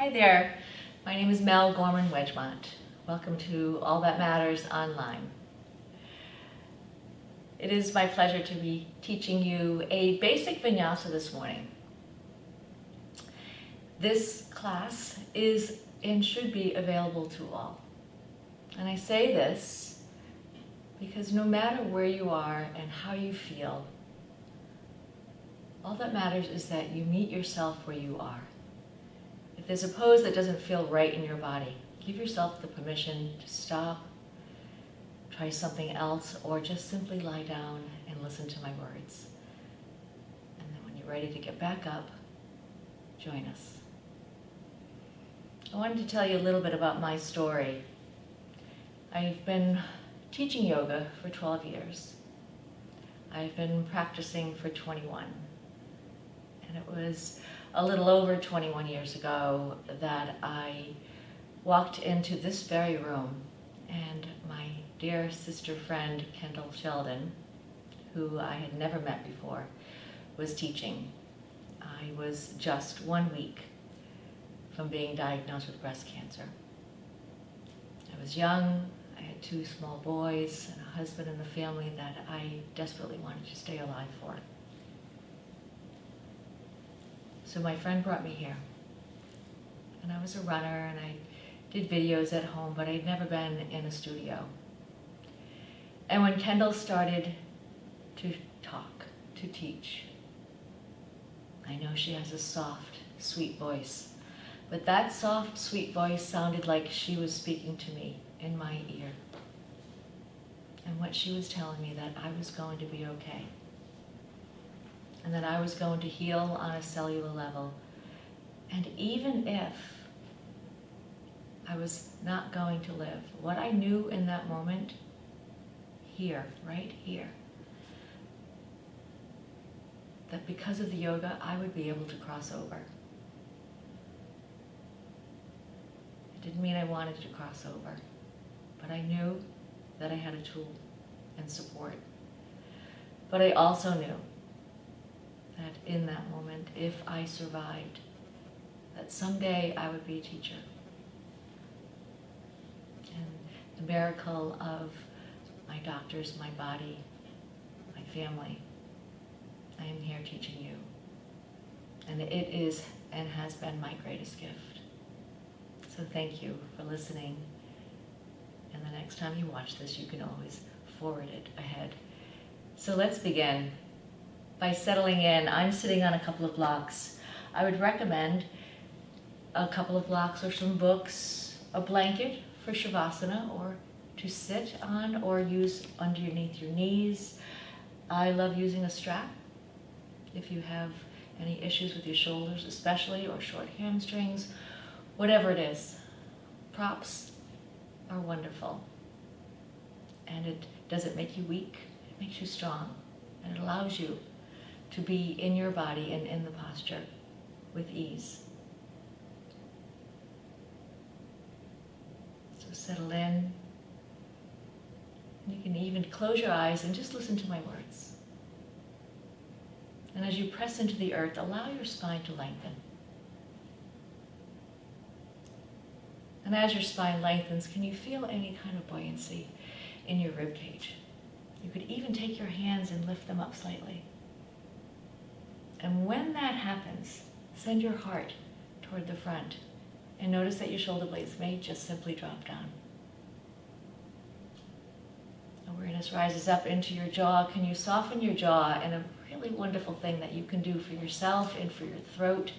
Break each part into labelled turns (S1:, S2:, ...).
S1: Hi there, my name is Mel Gorman Wegimont. Welcome to All That Matters Online. It is my pleasure to be teaching you a basic vinyasa this morning. This class is and should be available to all. And I say this because no matter where you are and how you feel, all that matters is that you meet yourself where you are. If there's a pose that doesn't feel right in your body, give yourself the permission to stop, try something else, or just simply lie down and listen to my words. And then when you're ready to get back up, join us. I wanted to tell you a little bit about my story. I've been teaching yoga for 12 years. I've been practicing for 21. And it was a little over 21 years ago that I walked into this very room and my dear sister friend Kendall Sheldon, who I had never met before, was teaching. I was just 1 week from being diagnosed with breast cancer. I was young, I had 2 small boys and a husband and a family that I desperately wanted to stay alive for. So my friend brought me here, and I was a runner and I did videos at home, but I'd never been in a studio. And when Kendall started to talk, to teach, I know she has a soft, sweet voice, but that soft, sweet voice sounded like she was speaking to me in my ear. And what she was telling me that I was going to be okay. And that I was going to heal on a cellular level. And even if I was not going to live, what I knew in that moment, here, right here, that because of the yoga, I would be able to cross over. It didn't mean I wanted to cross over, but I knew that I had a tool and support. But I also knew that in that moment, if I survived, that someday I would be a teacher. And the miracle of my doctors, my body, my family, I am here teaching you. And it is and has been my greatest gift. So thank you for listening. And the next time you watch this, you can always forward it ahead. So let's begin. By settling in, I'm sitting on a couple of blocks. I would recommend a couple of blocks or some books, a blanket for Savasana or to sit on or use underneath your knees. I love using a strap if you have any issues with your shoulders especially, or short hamstrings, whatever it is. Props are wonderful. And it doesn't make you weak, it makes you strong. And it allows you to be in your body and in the posture with ease. So settle in. You can even close your eyes and just listen to my words. And as you press into the earth, allow your spine to lengthen. And as your spine lengthens, can you feel any kind of buoyancy in your rib cage? You could even take your hands and lift them up slightly. And when that happens, send your heart toward the front and notice that your shoulder blades may just simply drop down. Awareness rises up into your jaw. Can you soften your jaw? And a really wonderful thing that you can do for yourself and for your throat,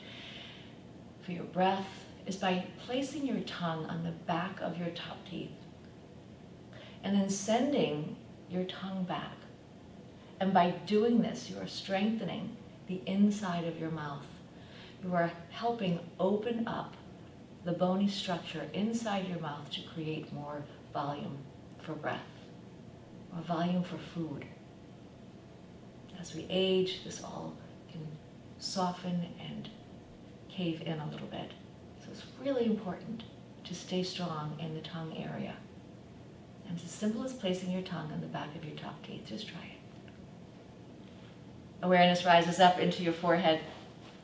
S1: for your breath, is by placing your tongue on the back of your top teeth and then sending your tongue back. And by doing this, you are strengthening the inside of your mouth. You are helping open up the bony structure inside your mouth to create more volume for breath, or volume for food. As we age, this all can soften and cave in a little bit. So it's really important to stay strong in the tongue area. And it's as simple as placing your tongue on the back of your top teeth. Just try it. Awareness rises up into your forehead.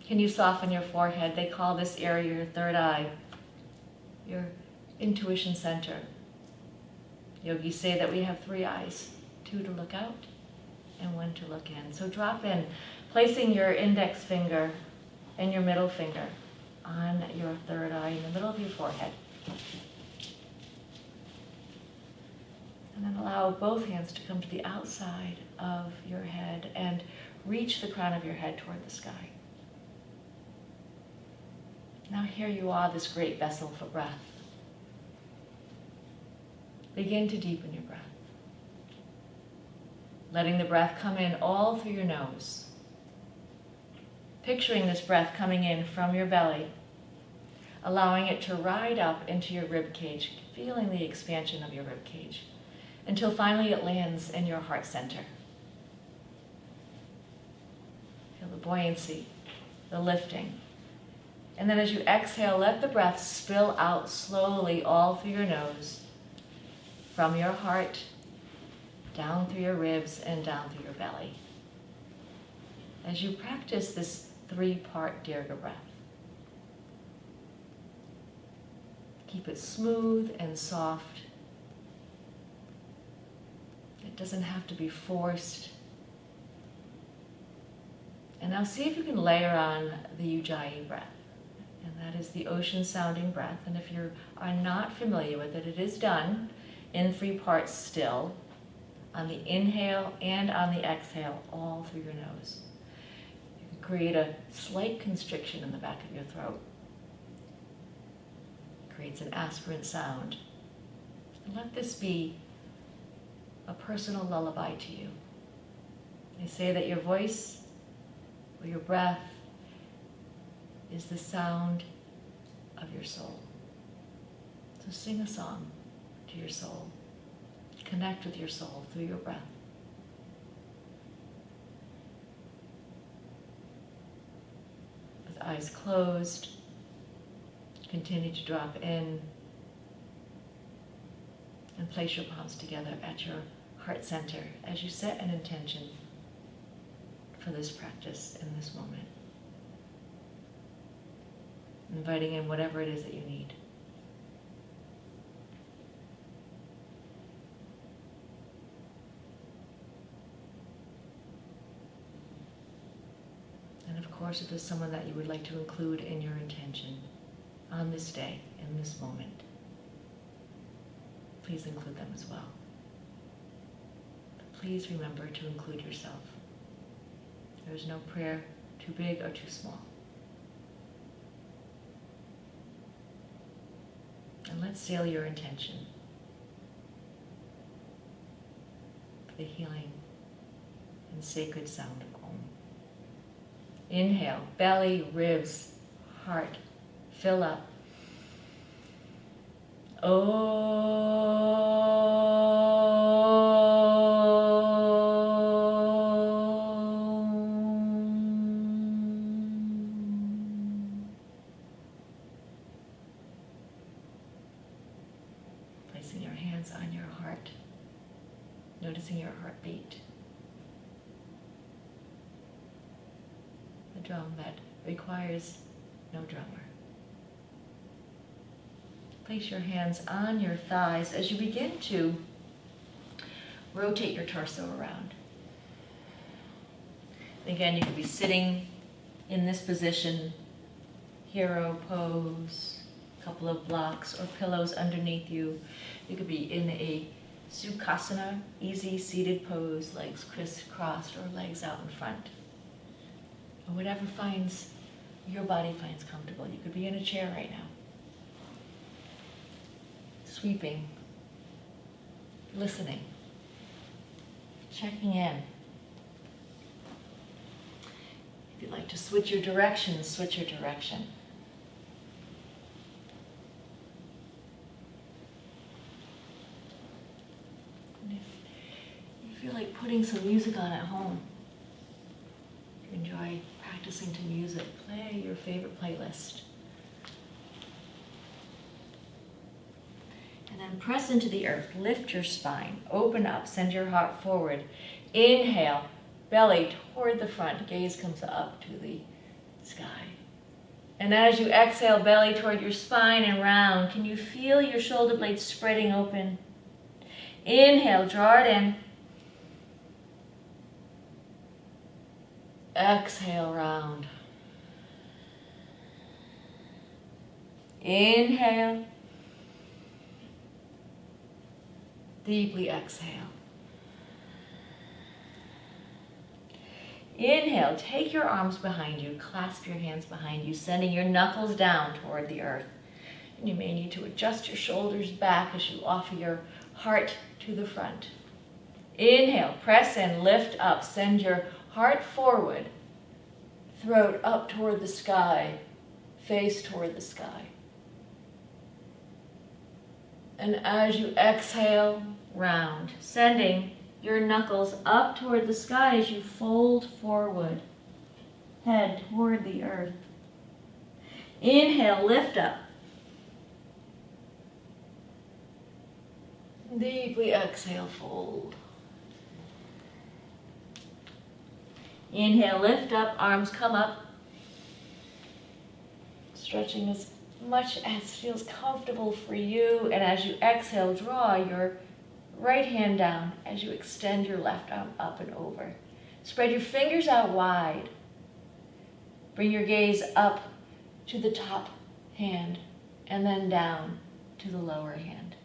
S1: Can you soften your forehead? They call this area your third eye, your intuition center. Yogis say that we have 3 eyes, 2 to look out and 1 to look in. So drop in, placing your index finger and your middle finger on your third eye in the middle of your forehead. And then allow both hands to come to the outside of your head and reach the crown of your head toward the sky. Now here you are, this great vessel for breath. Begin to deepen your breath. Letting the breath come in all through your nose. Picturing this breath coming in from your belly, allowing it to ride up into your rib cage, feeling the expansion of your rib cage, until finally it lands in your heart center. Feel the buoyancy, the lifting. And then as you exhale, let the breath spill out slowly all through your nose, from your heart, down through your ribs, and down through your belly. As you practice this 3-part Dirga breath, keep it smooth and soft. It doesn't have to be forced. And now see if you can layer on the Yujay Breath. And that is the ocean-sounding breath. And if you are not familiar with it, it is done in 3 parts still, on the inhale and on the exhale, all through your nose. You can create a slight constriction in the back of your throat. It creates an aspirant sound. And let this be a personal lullaby to you. They say that your voice or your breath is the sound of your soul. So sing a song to your soul. Connect with your soul through your breath. With eyes closed, continue to drop in and place your palms together at your heart center as you set an intention for this practice in this moment. Inviting in whatever it is that you need. And of course, if there's someone that you would like to include in your intention on this day, in this moment, please include them as well. But please remember to include yourself. There is no prayer too big or too small. And let's seal your intention for the healing and sacred sound of Om. Inhale, belly, ribs, heart, fill up. Placing your hands on your heart, noticing your heartbeat. The drum that requires no drummer. Place your hands on your thighs as you begin to rotate your torso around. Again, you could be sitting in this position, hero pose, a couple of blocks or pillows underneath you. You could be in a Kasana, easy seated pose, legs crisscrossed or legs out in front. Or whatever your body finds comfortable. You could be in a chair right now. Sweeping, listening, checking in. If you'd like to switch your direction, switch your direction. And if you feel like putting some music on at home, if you enjoy practicing to music, play your favorite playlist. And then press into the earth, lift your spine, open up, send your heart forward. Inhale, belly toward the front, gaze comes up to the sky. And as you exhale, belly toward your spine and round, can you feel your shoulder blades spreading open? Inhale, draw it in. Exhale, round. Inhale. Deeply exhale. Inhale, take your arms behind you, clasp your hands behind you, sending your knuckles down toward the earth. And you may need to adjust your shoulders back as you offer your heart to the front. Inhale, press in, lift up, send your heart forward, throat up toward the sky, face toward the sky. And as you exhale, round, sending your knuckles up toward the sky as you fold forward, head toward the earth. Inhale, lift up. Deeply exhale, fold. Inhale, lift up, arms come up. Stretching as much as feels comfortable for you. And as you exhale, draw your right hand down as you extend your left arm up and over. Spread your fingers out wide. Bring your gaze up to the top hand and then down to the lower hand.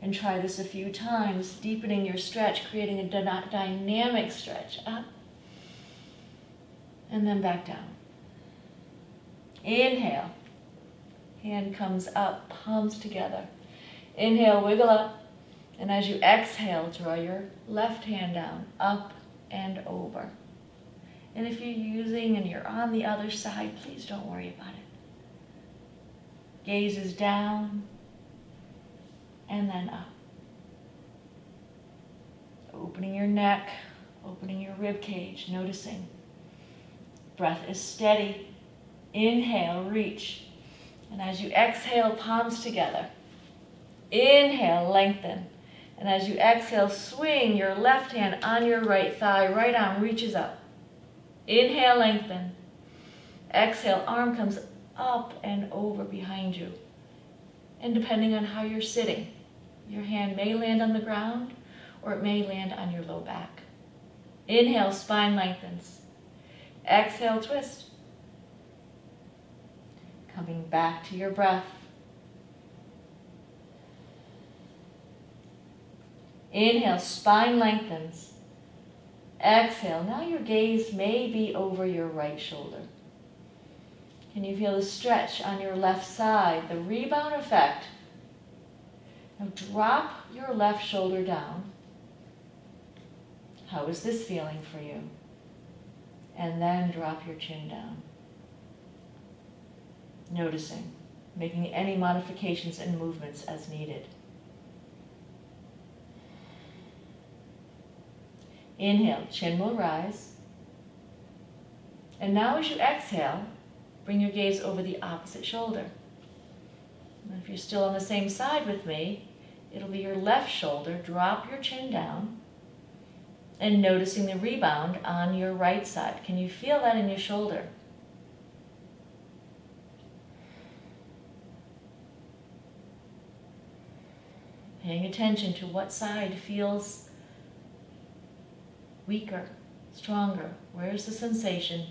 S1: And try this a few times, deepening your stretch, creating a dynamic stretch. Up and then back down. Inhale. Hand comes up, palms together. Inhale, wiggle up. And as you exhale, draw your left hand down, up and over. And if you're using and you're on the other side, please don't worry about it. Gaze is down and then up. Opening your neck, opening your rib cage, noticing. Breath is steady. Inhale, reach. And as you exhale, palms together. Inhale, lengthen. And as you exhale, swing your left hand on your right thigh, right arm reaches up. Inhale, lengthen. Exhale, arm comes up and over behind you. And depending on how you're sitting, your hand may land on the ground or it may land on your low back. Inhale, spine lengthens. Exhale, twist. Coming back to your breath. Inhale, spine lengthens. Exhale, now your gaze may be over your right shoulder. Can you feel the stretch on your left side, the rebound effect? Now drop your left shoulder down. How is this feeling for you? And then drop your chin down. Noticing, making any modifications and movements as needed. Inhale, chin will rise. And now as you exhale, bring your gaze over the opposite shoulder. And if you're still on the same side with me, it'll be your left shoulder. Drop your chin down and noticing the rebound on your right side. Can you feel that in your shoulder? Paying attention to what side feels weaker, stronger. Where's the sensation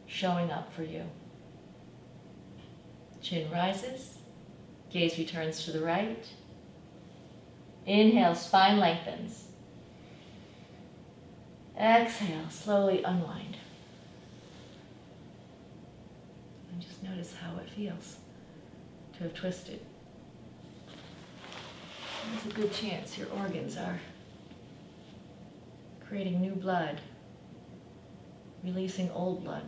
S1: showing up for you? Chin rises, gaze returns to the right. Inhale, spine lengthens. Exhale, slowly unwind. And just notice how it feels to have twisted. There's a good chance your organs are creating new blood, releasing old blood.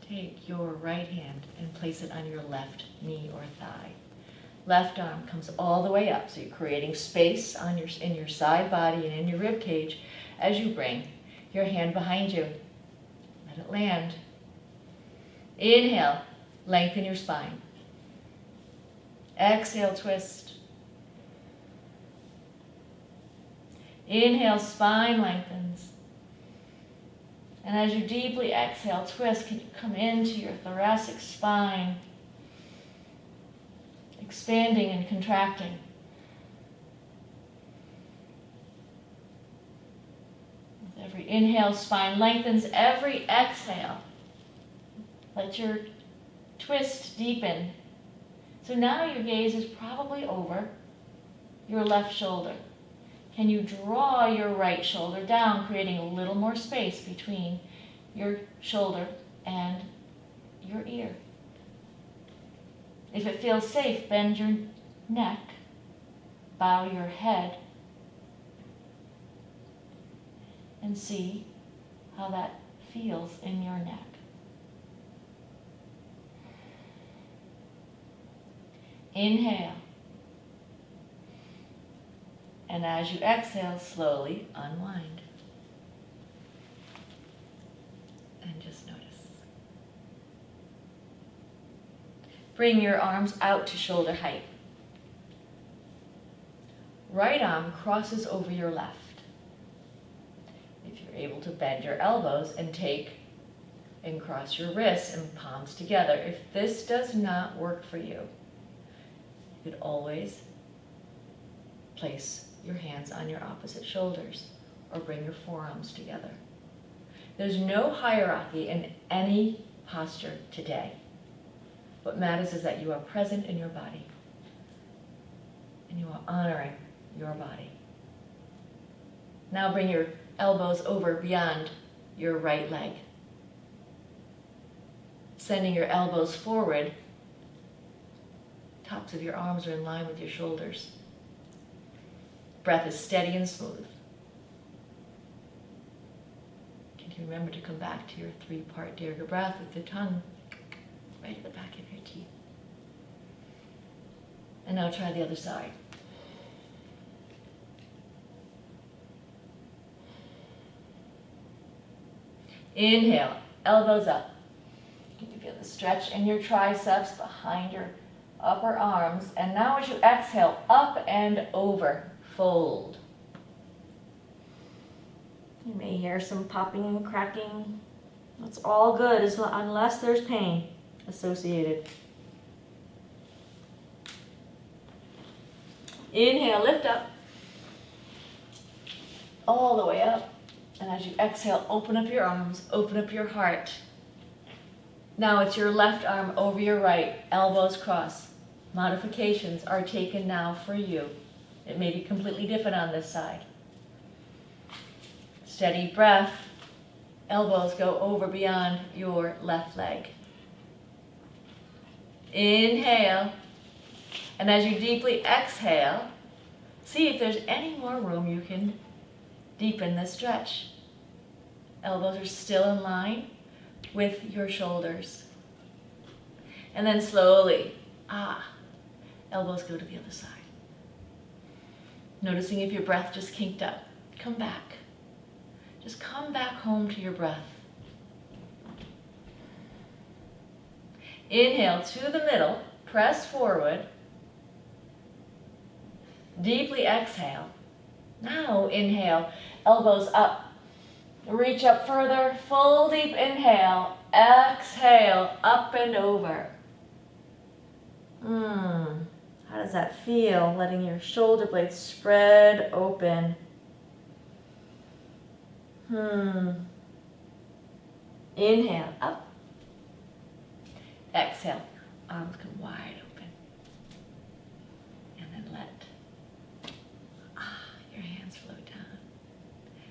S1: Take your right hand and place it on your left knee or thigh. Left arm comes all the way up, so you're creating space in your side body and in your rib cage as you bring your hand behind you. Let it land. Inhale, lengthen your spine. Exhale, twist. Inhale, spine lengthens. And as you deeply exhale, twist, can you come into your thoracic spine, expanding and contracting. With every inhale, spine lengthens. Every exhale, let your twist deepen. So now your gaze is probably over your left shoulder. Can you draw your right shoulder down, creating a little more space between your shoulder and your ear? If it feels safe, bend your neck, bow your head, and see how that feels in your neck. Inhale. And as you exhale, slowly unwind. And just notice. Bring your arms out to shoulder height. Right arm crosses over your left. If you're able to bend your elbows and cross your wrists and palms together. If this does not work for you, you could always place your hands on your opposite shoulders or bring your forearms together. There's no hierarchy in any posture today. What matters is that you are present in your body and you are honoring your body. Now bring your elbows over beyond your right leg. Sending your elbows forward, tops of your arms are in line with your shoulders. Breath is steady and smooth. Can you remember to come back to your 3-part Dirga breath with the tongue right at the back of your teeth? And now try the other side. Inhale, elbows up. Can you feel the stretch in your triceps behind your upper arms? And now as you exhale, up and over. Fold. You may hear some popping and cracking. That's all good unless there's pain associated. Inhale, lift up. All the way up. And as you exhale, open up your arms, open up your heart. Now it's your left arm over your right, elbows cross. Modifications are taken now for you. It may be completely different on this side. Steady breath. Elbows go over beyond your left leg. Inhale. And as you deeply exhale, see if there's any more room you can deepen the stretch. Elbows are still in line with your shoulders. And then slowly, elbows go to the other side. Noticing if your breath just kinked up. Come back. Just come back home to your breath. Inhale to the middle, press forward. Deeply exhale. Now inhale, elbows up. Reach up further, full deep inhale. Exhale, up and over. How does that feel? Letting your shoulder blades spread open. Inhale, up. Exhale, arms come wide open. And then let your hands flow down.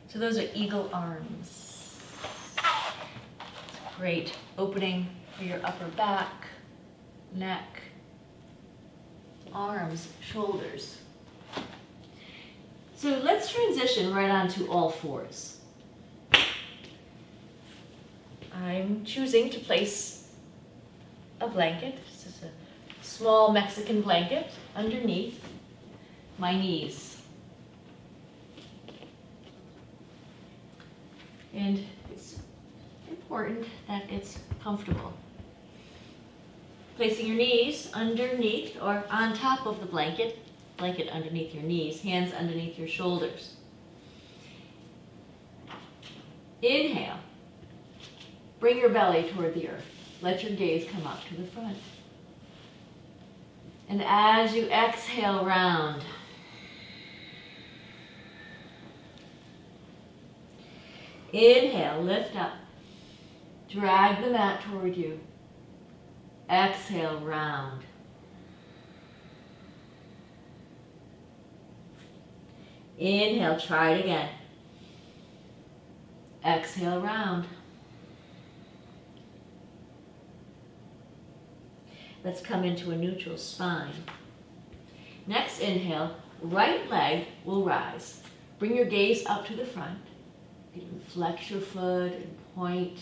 S1: So those are eagle arms. Great opening for your upper back, neck, arms, shoulders. So let's transition right onto all fours. I'm choosing to place a blanket. This is a small Mexican blanket underneath my knees. And it's important that it's comfortable. Placing your knees underneath or on top of the blanket underneath your knees, hands underneath your shoulders. Inhale. Bring your belly toward the earth. Let your gaze come up to the front. And as you exhale, round. Inhale, lift up. Drag the mat toward you. Exhale, round. Inhale, try it again. Exhale, round. Let's come into a neutral spine. Next inhale, right leg will rise. Bring your gaze up to the front. You can flex your foot and point.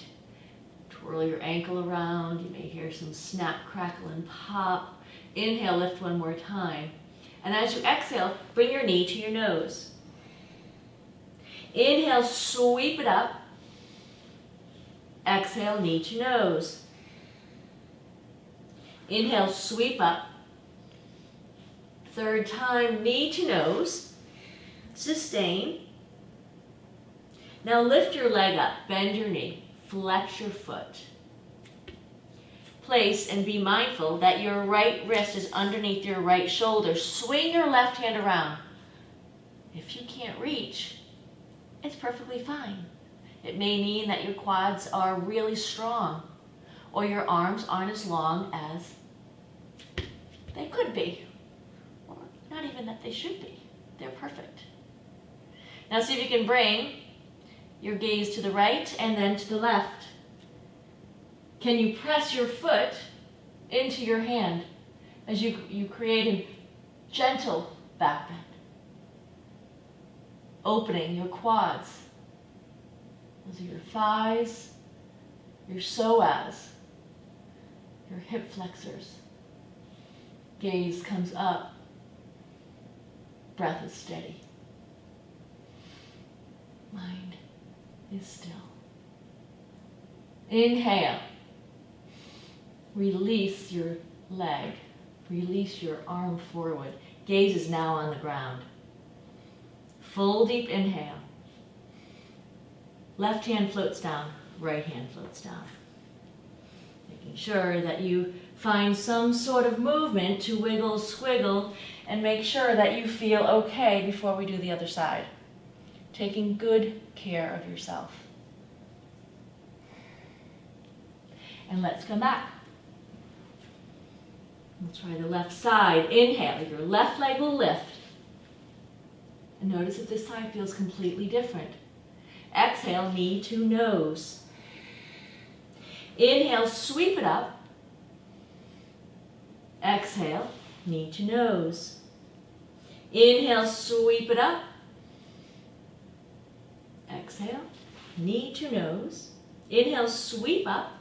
S1: Twirl your ankle around. You may hear some snap, crackle, and pop. Inhale, lift one more time. And as you exhale, bring your knee to your nose. Inhale, sweep it up. Exhale, knee to nose. Inhale, sweep up. Third time, knee to nose. Sustain. Now lift your leg up, bend your knee, flex your foot. Place and be mindful that your right wrist is underneath your right shoulder. Swing your left hand around. If you can't reach, it's perfectly fine. It may mean that your quads are really strong, or your arms aren't as long as they could be, or not even that they should be. They're perfect. Now see if you can bring your gaze to the right and then to the left. Can you press your foot into your hand as you create a gentle back bend? Opening your quads. Those are your thighs, your psoas, your hip flexors. Gaze comes up. Breath is steady. Mind is still. Inhale. Release your leg. Release your arm forward. Gaze is now on the ground. Full deep inhale. Left hand floats down, right hand floats down. Making sure that you find some sort of movement to wiggle, squiggle, and make sure that you feel okay before we do the other side. Taking good care of yourself. And let's come back. We'll try the left side. Inhale, your left leg will lift. And notice if this side feels completely different. Exhale, knee to nose. Inhale, sweep it up. Exhale, knee to nose. Inhale, sweep it up. Exhale, knee to nose. Inhale, sweep up.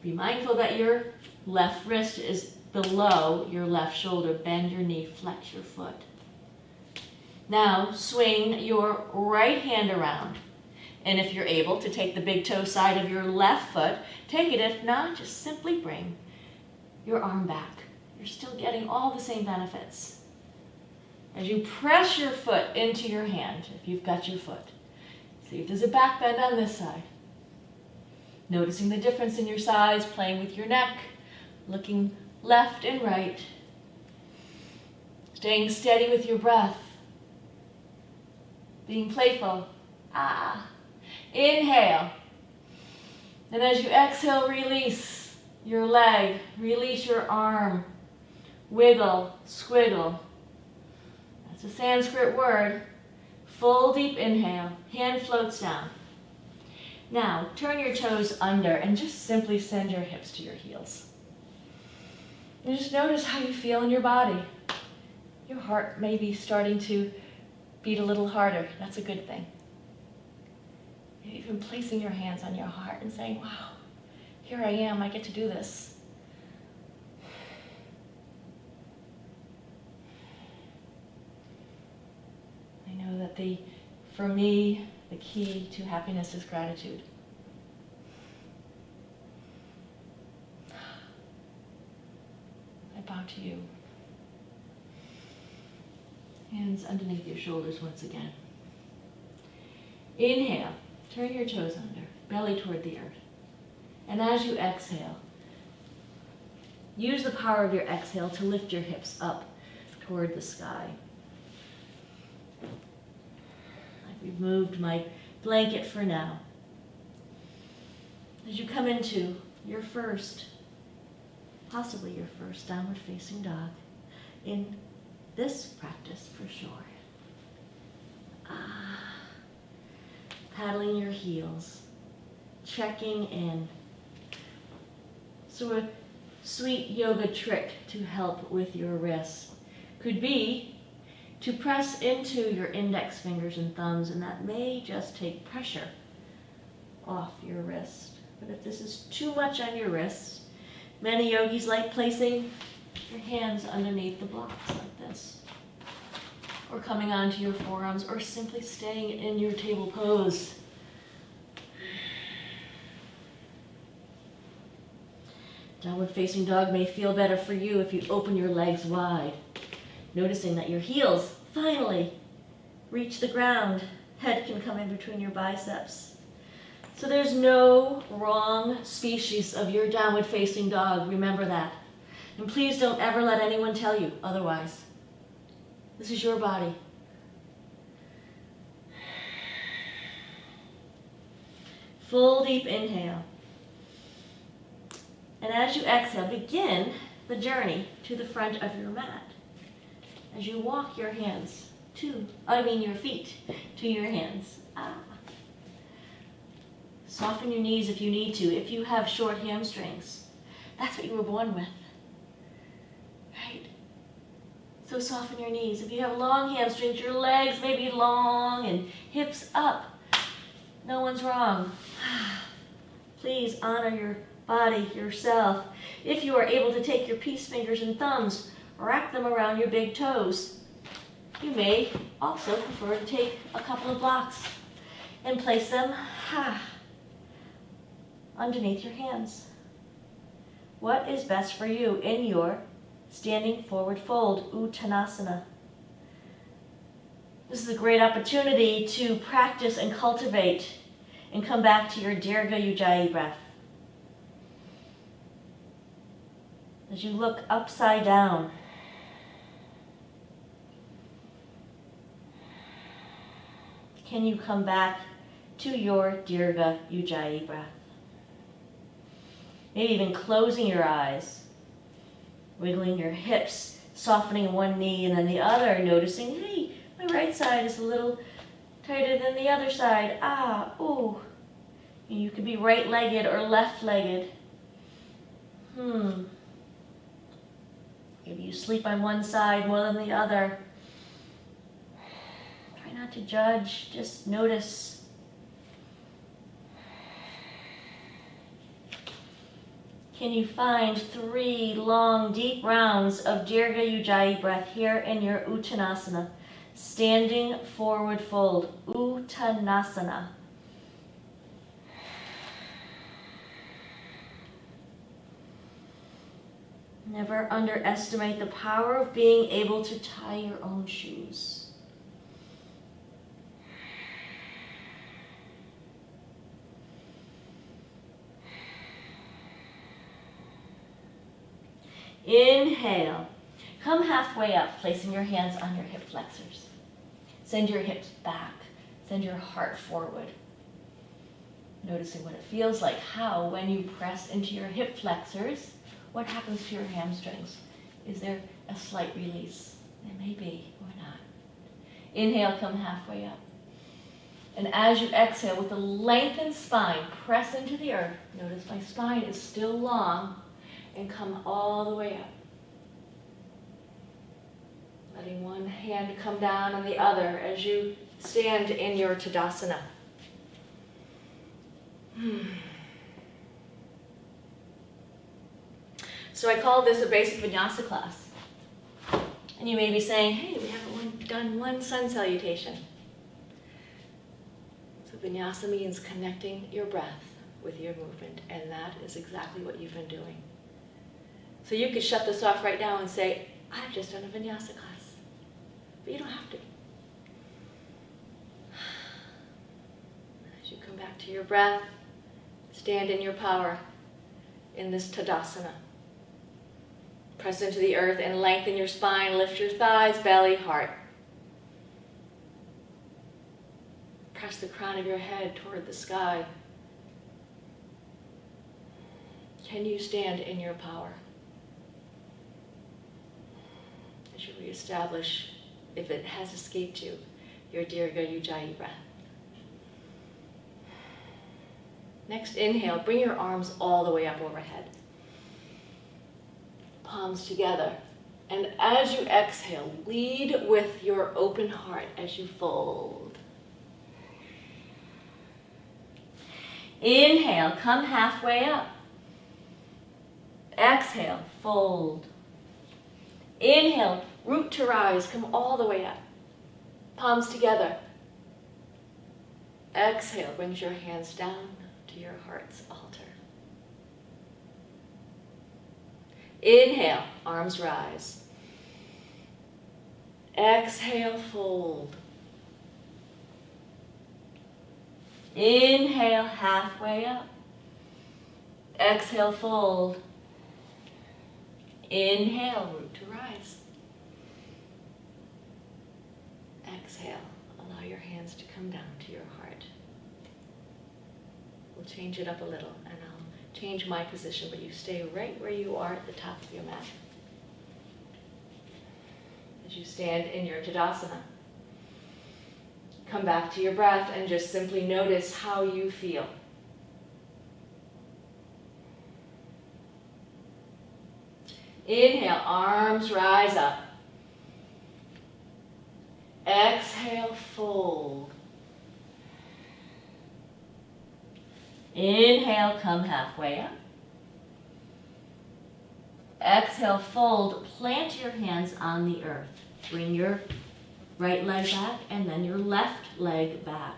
S1: Be mindful that your left wrist is below your left shoulder. Bend your knee, flex your foot. Now swing your right hand around. And if you're able to take the big toe side of your left foot, take it. If not, just simply bring your arm back. You're still getting all the same benefits. As you press your foot into your hand, if you've got your foot, see if there's a back bend on this side. Noticing the difference in your size, playing with your neck, looking left and right. Staying steady with your breath. Being playful. Inhale. And as you exhale, release your leg, release your arm. Wiggle, squiggle. That's a Sanskrit word. Full deep inhale. Hand floats down. Now, turn your toes under and just simply send your hips to your heels. And just notice how you feel in your body. Your heart may be starting to beat a little harder. That's a good thing. Even placing your hands on your heart and saying, wow, here I am, I get to do this. I know that for me, the key to happiness is gratitude. I bow to you. Hands underneath your shoulders once again. Inhale, turn your toes under. belly toward the earth. And as you exhale, use the power of your exhale to lift your hips up toward the sky. I've removed my blanket for now. As you come into your first, possibly your first downward facing dog in this practice for sure. Paddling your heels, checking in. So a sweet yoga trick to help with your wrists could be to press into your index fingers and thumbs, and that may just take pressure off your wrist. But if this is too much on your wrists, many yogis like placing your hands underneath the blocks like this, or coming onto your forearms, or simply staying in your table pose. Downward facing dog may feel better for you if you open your legs wide, noticing that your heels finally reach the ground. Head can come in between your biceps. So there's no wrong species of your downward facing dog. Remember that. And please don't ever let anyone tell you otherwise. This is your body. Full deep inhale. And as you exhale, begin the journey to the front of your mat. As you walk your your feet to your hands. Soften your knees if you need to. If you have short hamstrings, that's what you were born with. Right? So soften your knees. If you have long hamstrings, your legs may be long and hips up. No one's wrong. Please honor your body, yourself. If you are able to take your peace fingers and thumbs, wrap them around your big toes. You may also prefer to take a couple of blocks and place them underneath your hands. What is best for you in your standing forward fold, Uttanasana? This is a great opportunity to practice and cultivate and come back to your Dirga Yujay Breath. As you look upside down, can you come back to your Dirga Yujay Breath? Maybe even closing your eyes, wiggling your hips, softening one knee and then the other, noticing, hey, my right side is a little tighter than the other side. And you could be right-legged or left-legged. Maybe you sleep on one side more than the other. Try not to judge, just notice. Can you find 3 long, deep rounds of Dirga Yujay Breath here in your Uttanasana? Standing forward fold, Uttanasana. Never underestimate the power of being able to tie your own shoes. Inhale. Come halfway up, placing your hands on your hip flexors. Send your hips back. Send your heart forward. Noticing what it feels like. How, when you press into your hip flexors, what happens to your hamstrings? Is there a slight release? There may be, or not. Inhale, come halfway up. And as you exhale, with a lengthened spine, press into the earth. Notice my spine is still long, and come all the way up. Letting one hand come down on the other as you stand in your Tadasana. So I call this a basic Vinyasa class. And you may be saying, hey, we haven't done one sun salutation. So Vinyasa means connecting your breath with your movement, and that is exactly what you've been doing. So you could shut this off right now and say, I've just done a Vinyasa class. But you don't have to. As you come back to your breath, Stand in your power in this Tadasana. Press into the earth and lengthen your spine. Lift your thighs, belly, heart. Press the crown of your head toward the sky. Can you stand in your power? As you reestablish, if it has escaped you, your Dirga Yujay Breath. Next, inhale, bring your arms all the way up overhead. Palms together. And as you exhale, lead with your open heart as you fold. Inhale, come halfway up. Exhale, fold. Inhale, root to rise, come all the way up. Palms together. Exhale, brings your hands down to your heart's altar. Inhale, arms rise. Exhale, fold. Inhale, halfway up. Exhale, fold. Inhale, root to rise. Exhale, allow your hands to come down to your heart. We'll change it up a little, and I'll change my position, but you stay right where you are at the top of your mat. As you stand in your Tadasana, come back to your breath and just simply notice how you feel. Inhale, arms rise up. Exhale, fold. Inhale, come halfway up. Exhale, fold. Plant your hands on the earth. Bring your right leg back and then your left leg back.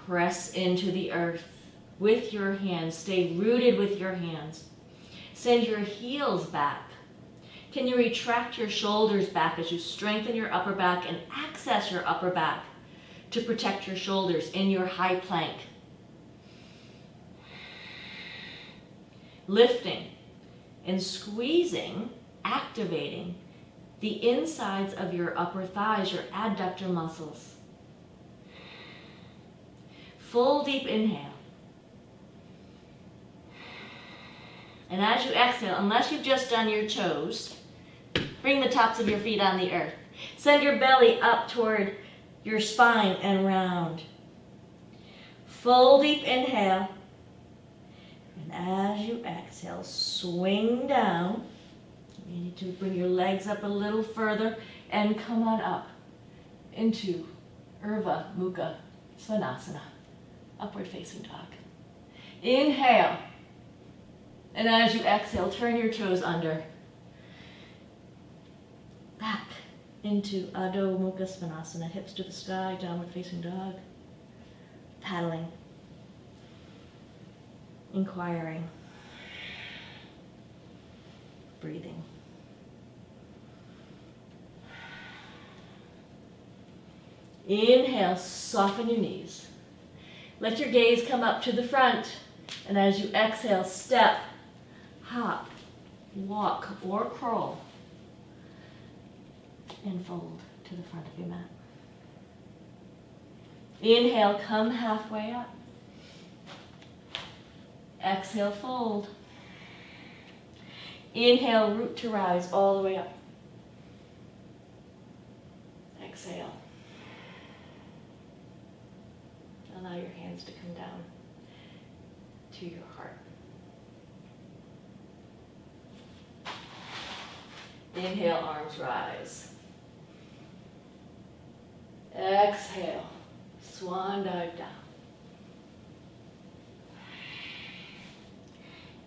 S1: Press into the earth with your hands. Stay rooted with your hands. Send your heels back. Can you retract your shoulders back as you strengthen your upper back and access your upper back to protect your shoulders in your high plank? Lifting and squeezing, activating the insides of your upper thighs, your adductor muscles. Full deep inhale. And as you exhale, unless you've just done your toes, bring the tops of your feet on the earth. Send your belly up toward your spine and round. Full deep inhale. And as you exhale, swing down. You need to bring your legs up a little further and come on up into Urdhva Mukha Svanasana, upward facing dog. Inhale. And as you exhale, turn your toes under. Back into Adho Mukha Svanasana, hips to the sky, downward facing dog. Paddling. Inquiring. Breathing. Inhale, soften your knees. Let your gaze come up to the front. And as you exhale, step, hop, walk, or crawl, and fold to the front of your mat. Inhale, come halfway up. Exhale, fold. Inhale, root to rise all the way up. Exhale. Allow your hands to come down to your heart. Inhale, arms rise. Exhale, swan dive down.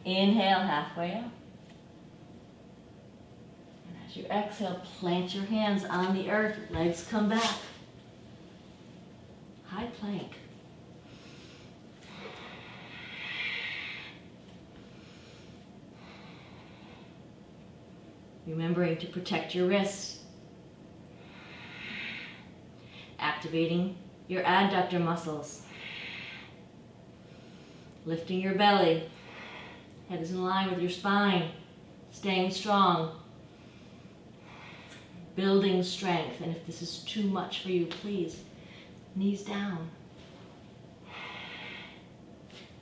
S1: Inhale, halfway up. And as you exhale, plant your hands on the earth, legs come back. High plank. Remembering to protect your wrists. Activating your adductor muscles. Lifting your belly. Head is in line with your spine. Staying strong. Building strength. And if this is too much for you, please, knees down.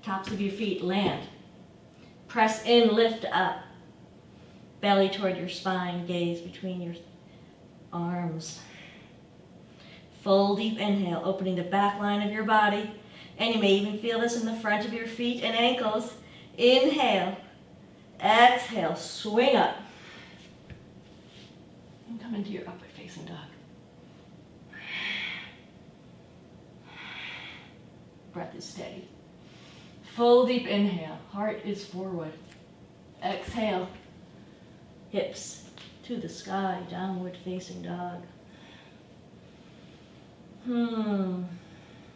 S1: Tops of your feet land. Press in, lift up. Belly toward your spine, gaze between your arms. Full deep inhale, opening the back line of your body. And you may even feel this in the front of your feet and ankles. Inhale. Exhale, swing up. And come into your upward facing dog. Breath is steady. Full deep inhale, heart is forward. Exhale, hips to the sky, downward facing dog.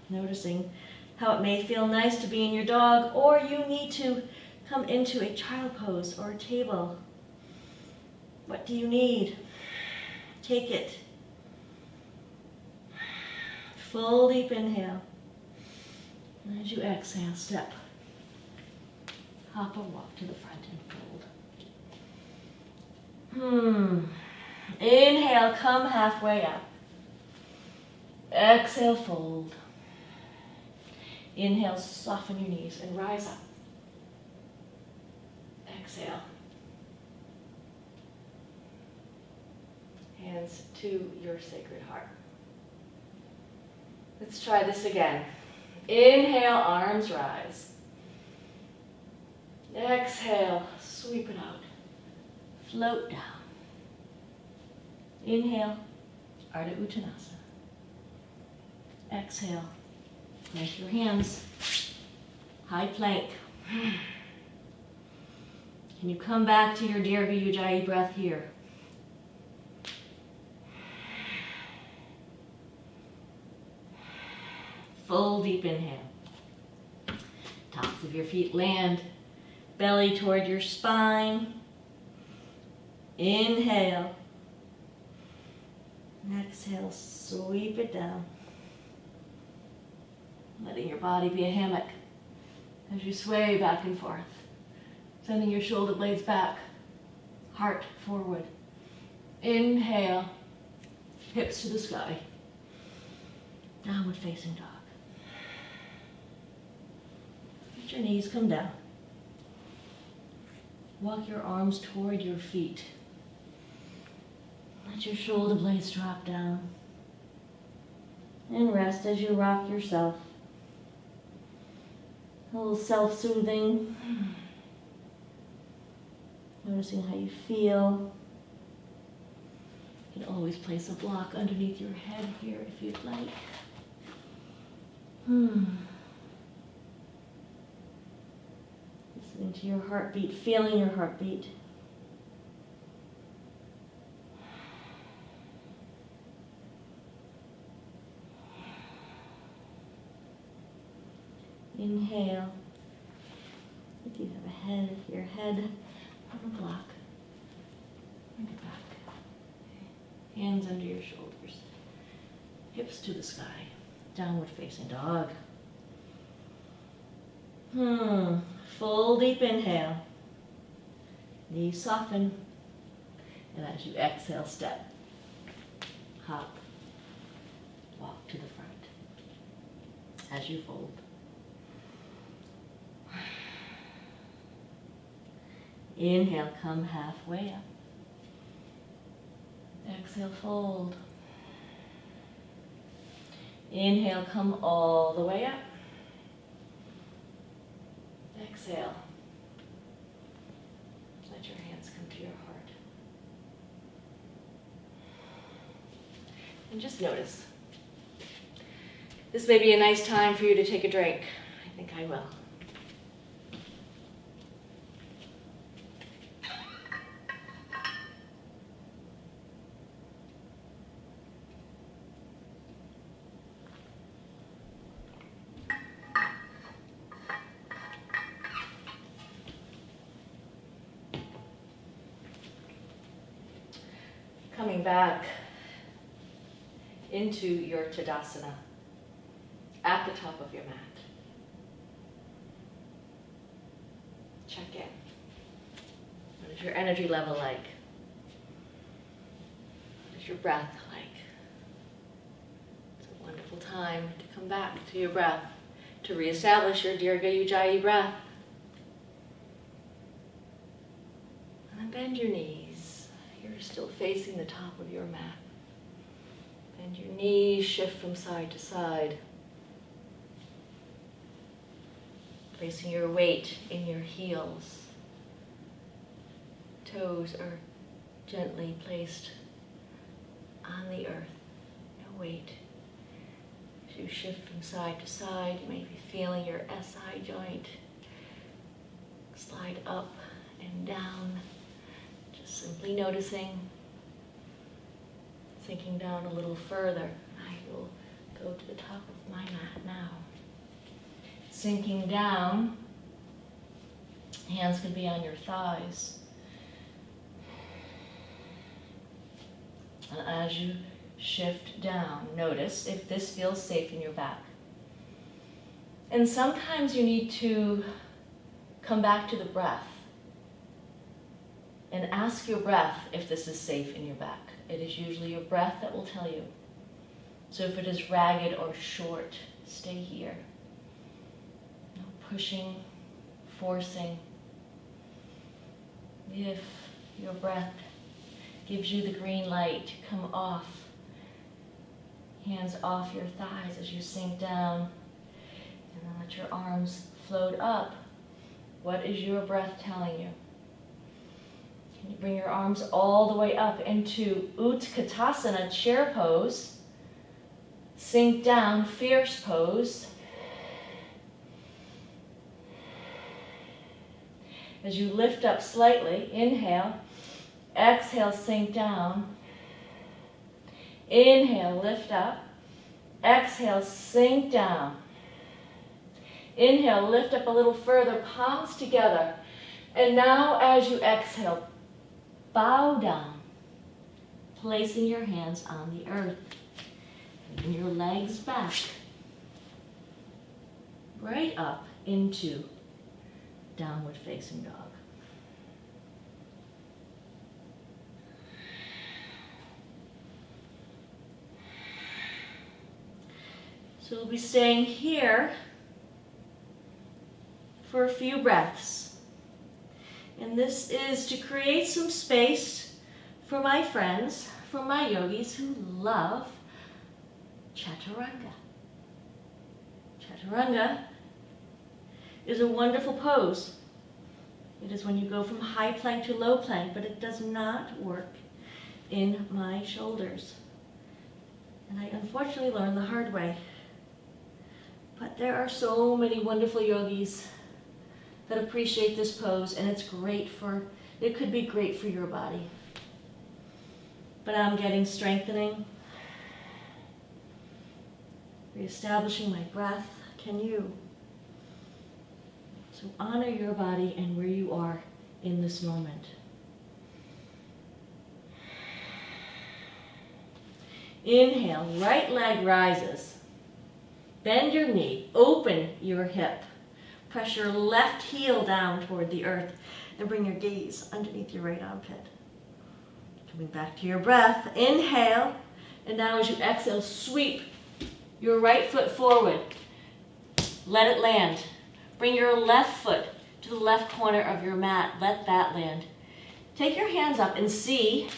S1: Noticing how it may feel nice to be in your dog, or you need to come into a child pose or a table. What do you need? Take it. Full deep inhale. And as you exhale, step. Hop or walk to the front and fold. Inhale, come halfway up. Exhale, fold. Inhale, soften your knees and rise up. Exhale. Hands to your sacred heart. Let's try this again. Inhale, arms rise. Exhale, sweep it out. Float down. Inhale, Ardha Uttanasana. Exhale, plant your hands. High plank. Can you come back to your Dirgha Yujay breath here? Full deep inhale. Tops of your feet land. Belly toward your spine. Inhale. And exhale, sweep it down. Letting your body be a hammock as you sway back and forth. Sending your shoulder blades back. Heart forward. Inhale. Hips to the sky. Downward facing dog. Let your knees come down. Walk your arms toward your feet. Let your shoulder blades drop down. And rest as you rock yourself. A little self-soothing. Noticing how you feel. You can always place a block underneath your head here if you'd like. Listening to your heartbeat, feeling your heartbeat. Inhale. If you have your head on a block. Bring it back. Hands under your shoulders. Hips to the sky. Downward facing dog. Full deep inhale. Knees soften. And as you exhale, step. Hop. Walk to the front. As you fold. Inhale, come halfway up. Exhale, fold. Inhale, come all the way up. Exhale. Let your hands come to your heart. And just notice. This may be a nice time for you to take a drink. I think I will. Coming back into your Tadasana at the top of your mat. Check in. What is your energy level like? What is your breath like? It's a wonderful time to come back to your breath, to reestablish your Dirga Yujay Breath. And then bend your knees. You're still facing the top of your mat. Bend your knees, shift from side to side. Placing your weight in your heels. Toes are gently placed on the earth. No weight. As you shift from side to side, you may be feeling your SI joint slide up and down. Just simply noticing. Sinking down a little further. I will go to the top of my mat now. Sinking down, hands can be on your thighs. And as you shift down, notice if this feels safe in your back. And sometimes you need to come back to the breath and ask your breath if this is safe in your back. It is usually your breath that will tell you. So if it is ragged or short, stay here. Pushing, forcing. If your breath gives you the green light to come off, hands off your thighs as you sink down, and then let your arms float up. What is your breath telling you? Can you bring your arms all the way up into Uttanasana, chair pose? Sink down, fierce pose. As you lift up slightly, inhale, exhale, sink down. Inhale, lift up. Exhale, sink down. Inhale, lift up a little further, palms together. And now as you exhale, bow down, placing your hands on the earth. And your legs back. Right up into downward facing dog. So we'll be staying here for a few breaths. And this is to create some space for my friends, for my yogis who love Chaturanga. Chaturanga is a wonderful pose. It is when you go from high plank to low plank, but it does not work in my shoulders. And I unfortunately learned the hard way. But there are so many wonderful yogis that appreciate this pose, and it could be great for your body. But I'm getting strengthening, reestablishing my breath. Can you? So honor your body and where you are in this moment. Inhale, right leg rises. Bend your knee, open your hip. Press your left heel down toward the earth and bring your gaze underneath your right armpit. Coming back to your breath, inhale, and now as you exhale, sweep your right foot forward. Let it land. Bring your left foot to the left corner of your mat. Let that land. Take your hands up and see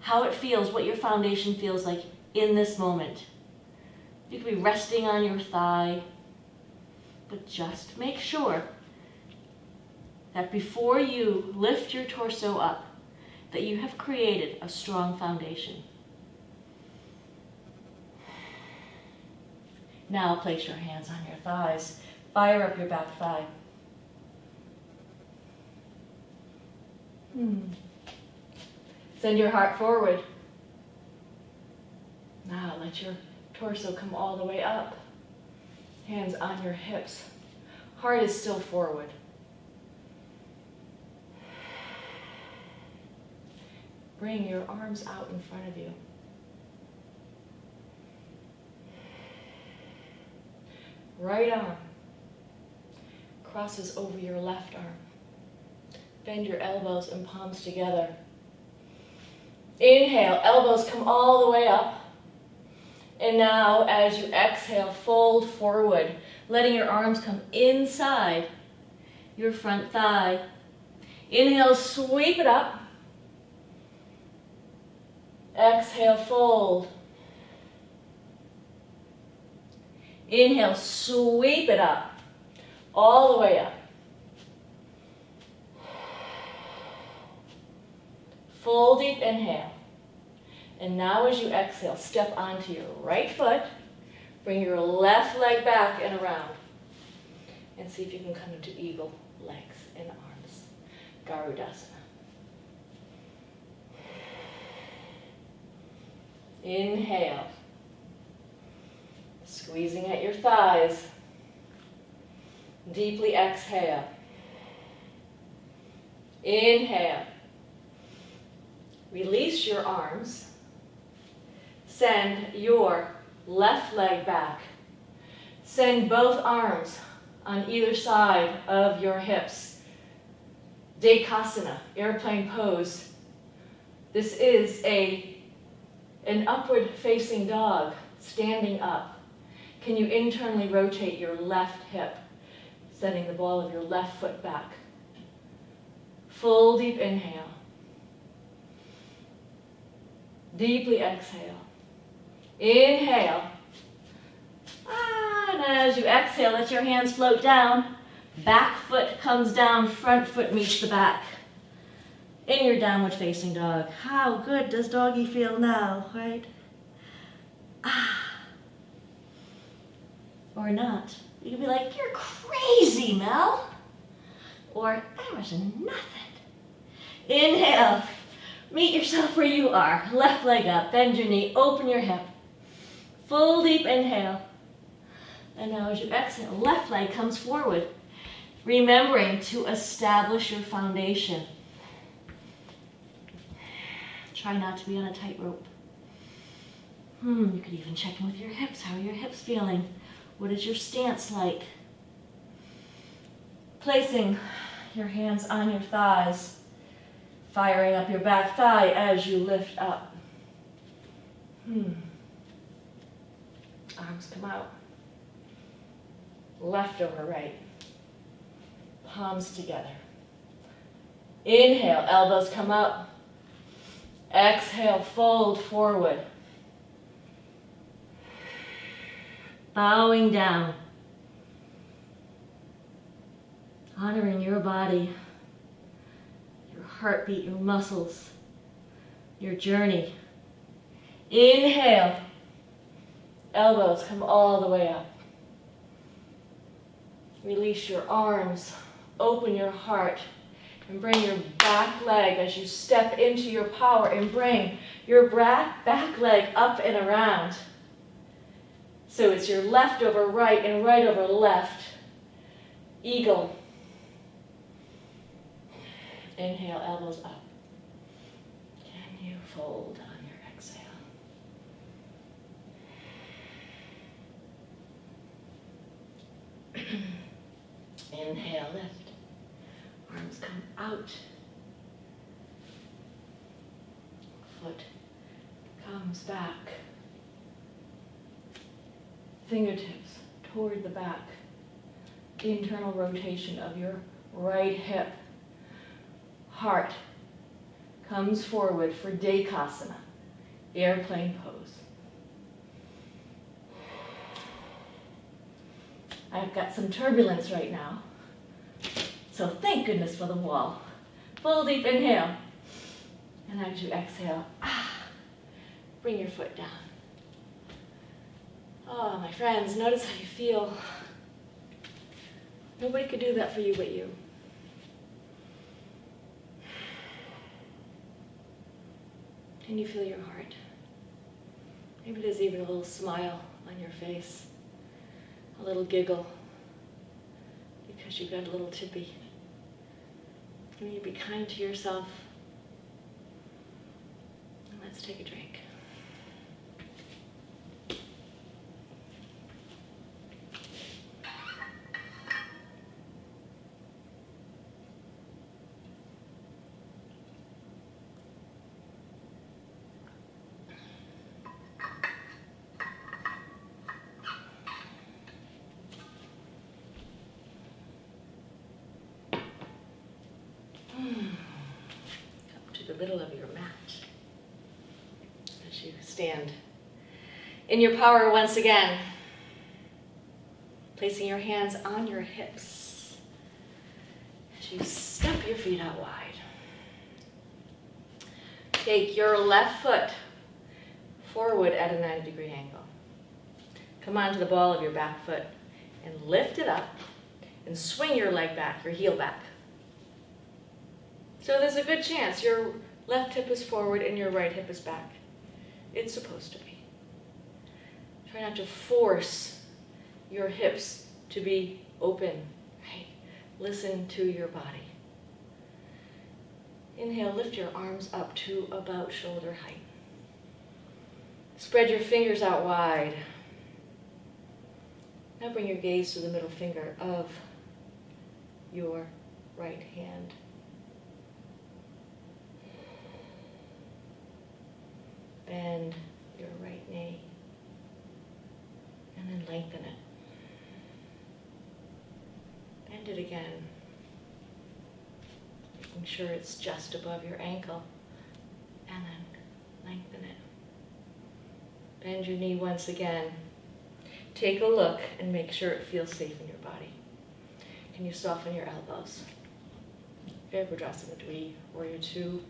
S1: how it feels, what your foundation feels like in this moment. You could be resting on your thigh, but just make sure that before you lift your torso up, that you have created a strong foundation. Now place your hands on your thighs. Fire up your back thigh. Send your heart forward. Now let your torso come all the way up. Hands on your hips. Heart is still forward. Bring your arms out in front of you. Right arm crosses over your left arm. Bend your elbows and palms together. Inhale, elbows come all the way up. And now, as you exhale, fold forward, letting your arms come inside your front thigh. Inhale, sweep it up. Exhale, fold. Inhale, sweep it up, all the way up. Full deep inhale. And now as you exhale, step onto your right foot. Bring your left leg back and around. And see if you can come into eagle legs and arms. Garudasana. Inhale. Squeezing at your thighs. Deeply exhale. Inhale. Release your arms. Send your left leg back. Send both arms on either side of your hips. Kasana, airplane pose. This is an upward facing dog, standing up. Can you internally rotate your left hip, sending the ball of your left foot back? Full deep inhale. Deeply exhale. Inhale. And as you exhale, let your hands float down. Back foot comes down, front foot meets the back. In your downward facing dog. How good does doggy feel now, right? Or not. You can be like, you're crazy, Mel. Or, that was nothing. Inhale. Meet yourself where you are. Left leg up, bend your knee, open your hip. Full deep inhale. And now as you exhale, left leg comes forward. Remembering to establish your foundation. Try not to be on a tightrope. You could even check in with your hips. How are your hips feeling? What is your stance like? Placing your hands on your thighs. Firing up your back thigh as you lift up. Arms come out. Left over right. Palms together. Inhale, elbows come up. Exhale, fold forward. Bowing down. Honoring your body. Heartbeat, your muscles, your journey. Inhale. Elbows come all the way up. Release your arms. Open your heart. And bring your back leg as you step into your power and bring your back leg up and around. So it's your left over right and right over left. Eagle. Inhale, elbows up. Can you fold on your exhale? Inhale, lift. Arms come out. Foot comes back. Fingertips toward the back. Internal rotation of your right hip. Heart comes forward for Kasana, airplane pose. I've got some turbulence right now, so thank goodness for the wall. Full deep inhale, and as you exhale, bring your foot down. Oh, my friends, notice how you feel. Nobody could do that for you but you. Can you feel your heart? Maybe there's even a little smile on your face, a little giggle, because you got a little tippy. Can you be kind to yourself? And let's take a drink. middle of your mat as you stand in your power once again. Placing your hands on your hips as you step your feet out wide. Take your left foot forward at a 90-degree angle. Come onto the ball of your back foot and lift it up and swing your leg back, your heel back. So there's a good chance your left hip is forward and your right hip is back. It's supposed to be. Try not to force your hips to be open, right? Listen to your body. Inhale, lift your arms up to about shoulder height. Spread your fingers out wide. Now bring your gaze to the middle finger of your right hand. Bend your right knee and then lengthen it. Bend it again, making sure it's just above your ankle, and then lengthen it. Bend your knee once again. Take a look and make sure it feels safe in your body. Can you soften your elbows? Virabhadrasana Dvi, Warrior 2.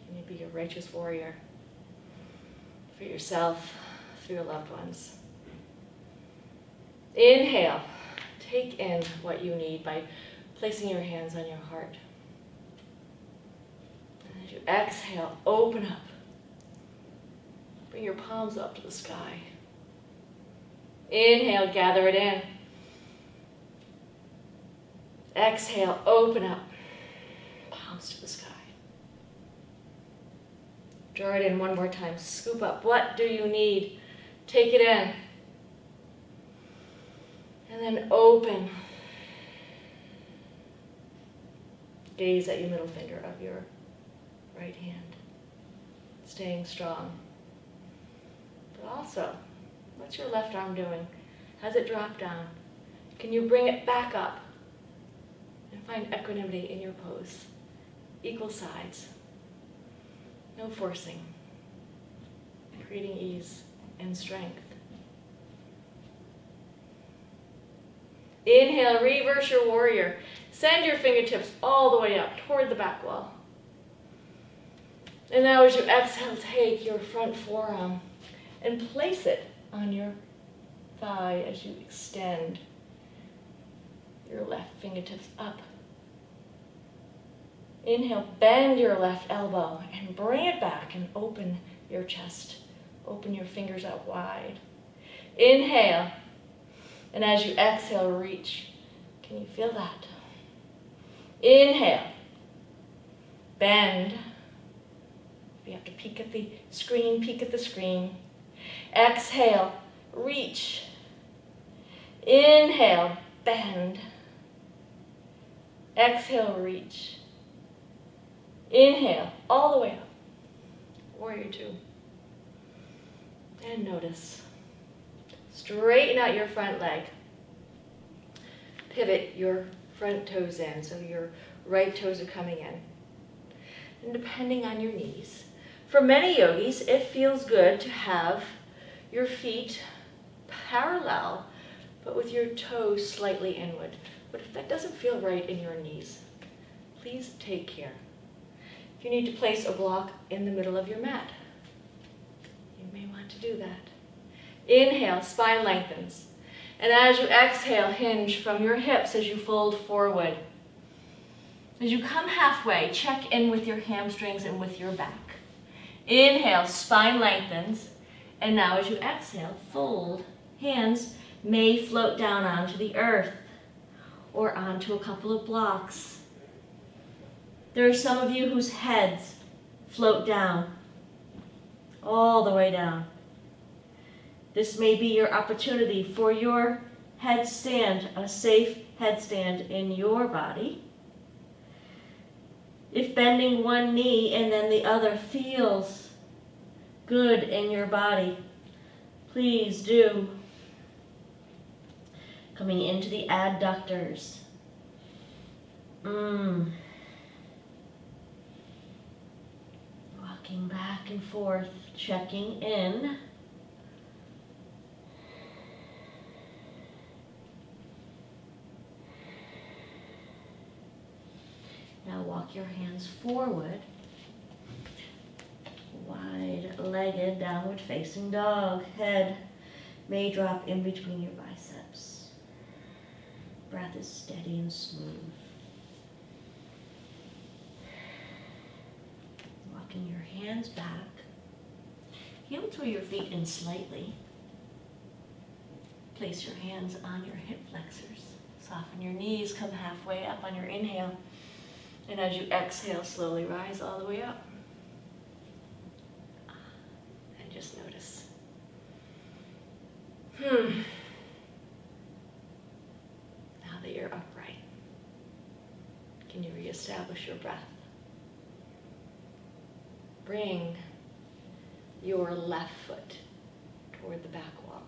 S1: Can you be a righteous warrior for yourself, for your loved ones? Inhale. Take in what you need by placing your hands on your heart. And as you exhale, open up. Bring your palms up to the sky. Inhale, gather it in. Exhale, open up. Palms to the sky. Draw it in one more time. Scoop up. What do you need? Take it in. And then open. Gaze at your middle finger of your right hand. Staying strong. But also, what's your left arm doing? Has it dropped down? Can you bring it back up and find equanimity in your pose? Equal sides. No forcing. Creating ease and strength. Inhale, reverse your warrior. Send your fingertips all the way up toward the back wall. And now as you exhale, take your front forearm and place it on your thigh as you extend your left fingertips up. Inhale, bend your left elbow and bring it back and open your chest. Open your fingers out wide. Inhale. And as you exhale, reach. Can you feel that? Inhale. Bend. If you have to peek at the screen, peek at the screen. Exhale. Reach. Inhale. Bend. Exhale. Reach. Inhale. All the way up. Warrior 2. And notice. Straighten out your front leg. Pivot your front toes in, so your right toes are coming in. And depending on your knees, for many yogis, it feels good to have your feet parallel, but with your toes slightly inward. But if that doesn't feel right in your knees, please take care. If you need to place a block in the middle of your mat, you may want to do that. Inhale, spine lengthens. And as you exhale, hinge from your hips as you fold forward. As you come halfway, check in with your hamstrings and with your back. Inhale, spine lengthens. And now as you exhale, fold. Hands may float down onto the earth or onto a couple of blocks. There are some of you whose heads float down, all the way down. This may be your opportunity for your headstand, a safe headstand in your body. If bending one knee and then the other feels good in your body, please do. Coming into the adductors.
S2: Rocking back and forth, checking in. Now walk your hands forward. Wide-legged, downward facing dog. Head may drop in between your biceps. Breath is steady and smooth. Walking your hands back. Heel to your feet in slightly. Place your hands on your hip flexors. Soften your knees, come halfway up on your inhale. And as you exhale, slowly rise all the way up. And just notice. Now that you're upright, can you reestablish your breath? Bring your left foot toward the back wall.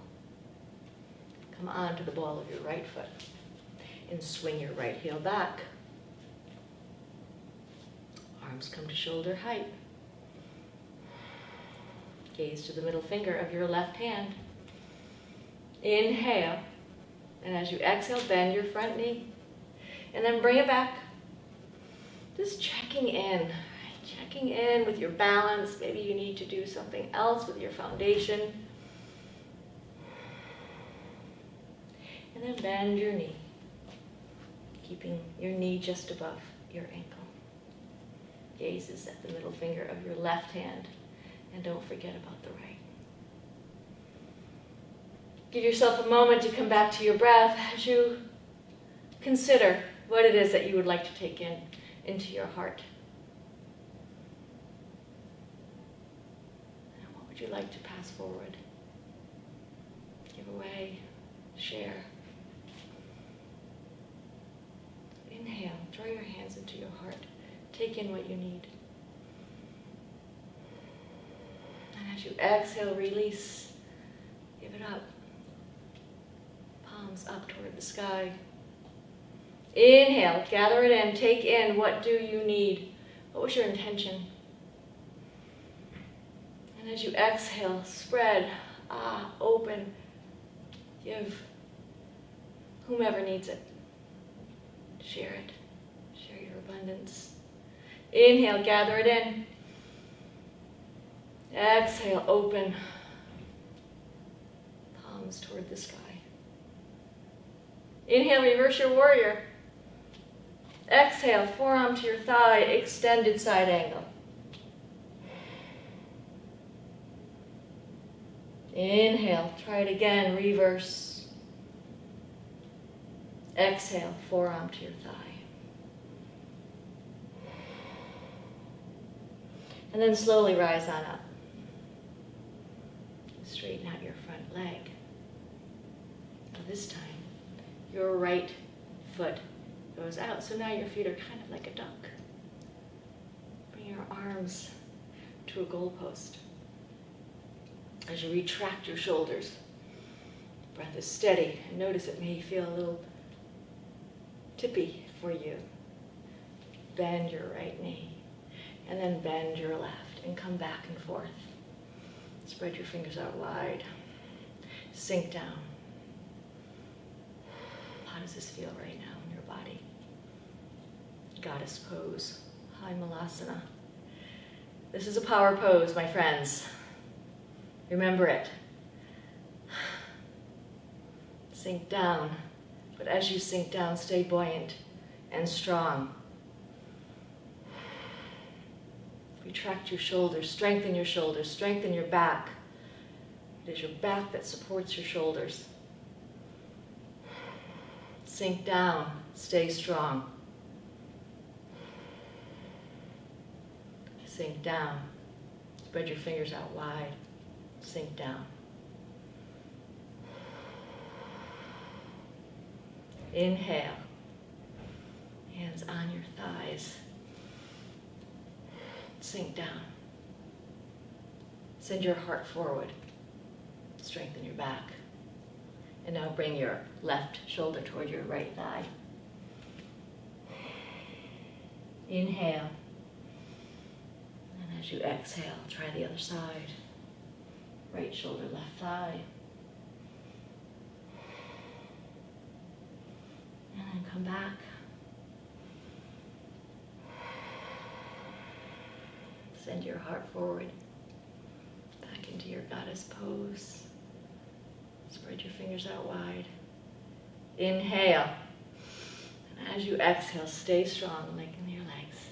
S2: Come onto the ball of your right foot and swing your right heel back. Arms come to shoulder height. Gaze to the middle finger of your left hand. Inhale. And as you exhale, bend your front knee. And then bring it back. Just checking in with your balance. Maybe you need to do something else with your foundation. And then bend your knee, keeping your knee just above your ankle. Gazes at the middle finger of your left hand, and don't forget about the right. Give yourself a moment to come back to your breath as you consider what it is that you would like to take into your heart. And what would you like to pass forward, give away, share? Inhale, draw your hands into your heart. Take in what you need. And as you exhale, release. Give it up. Palms up toward the sky. Inhale, gather it in. Take in, what do you need? What was your intention? And as you exhale, spread, open. Give whomever needs it. Share it. Share your abundance. Inhale, gather it in. Exhale, open. Palms toward the sky. Inhale, reverse your warrior. Exhale, forearm to your thigh, extended side angle. Inhale, try it again, reverse. Exhale, forearm to your thigh. And then slowly rise on up. Straighten out your front leg. Now this time, your right foot goes out. So now your feet are kind of like a duck. Bring your arms to a goalpost. As you retract your shoulders, breath is steady. And notice it may feel a little tippy for you. Bend your right knee. And then bend your left and come back and forth. Spread your fingers out wide. Sink down. How does this feel right now in your body? Goddess pose, high Malasana. This is a power pose, my friends. Remember it. Sink down, but as you sink down, stay buoyant and strong. Retract your shoulders, strengthen your back. It is your back that supports your shoulders. Sink down, stay strong. Sink down, spread your fingers out wide, sink down. Inhale, hands on your thighs. Sink down. Send your heart forward. Strengthen your back. And now bring your left shoulder toward your right thigh. Inhale.
S1: And as you exhale, try the other side. Right shoulder, left thigh. And then come back. Send your heart forward, back into your goddess pose. Spread your fingers out wide. Inhale. And as you exhale, stay strong, lengthen your legs.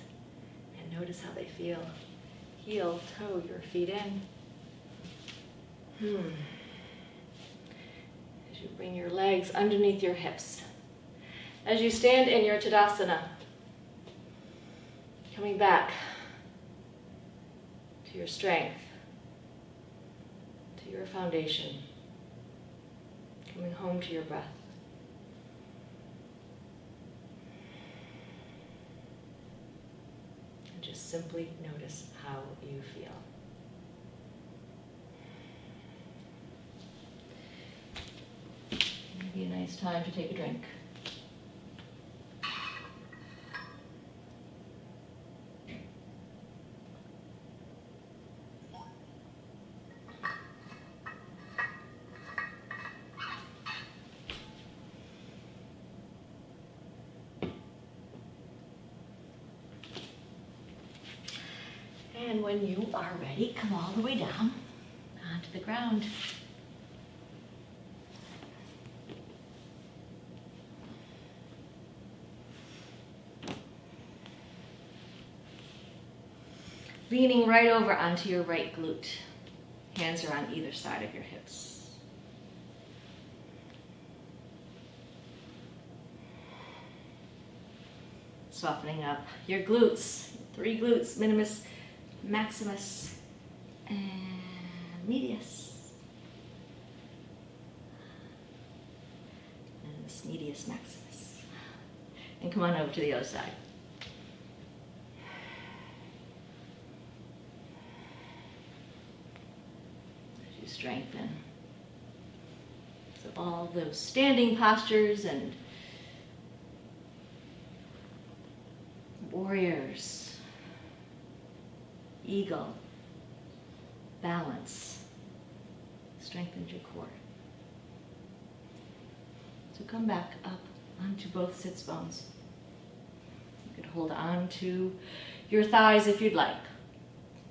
S1: And notice how they feel. Heel, toe your feet in. As you bring your legs underneath your hips. As you stand in your Tadasana, coming back to your strength, to your foundation, coming home to your breath. And just simply notice how you feel. Maybe a nice time to take a drink. And when you are ready, come all the way down onto the ground. Leaning right over onto your right glute. Hands are on either side of your hips. Softening up your glutes. 3 glutes, minimus, maximus, and medius. And this medius maximus. And come on over to the other side. As you strengthen. So all those standing postures and warriors, eagle, balance, strengthens your core. So come back up onto both sits bones. You could hold on to your thighs if you'd like.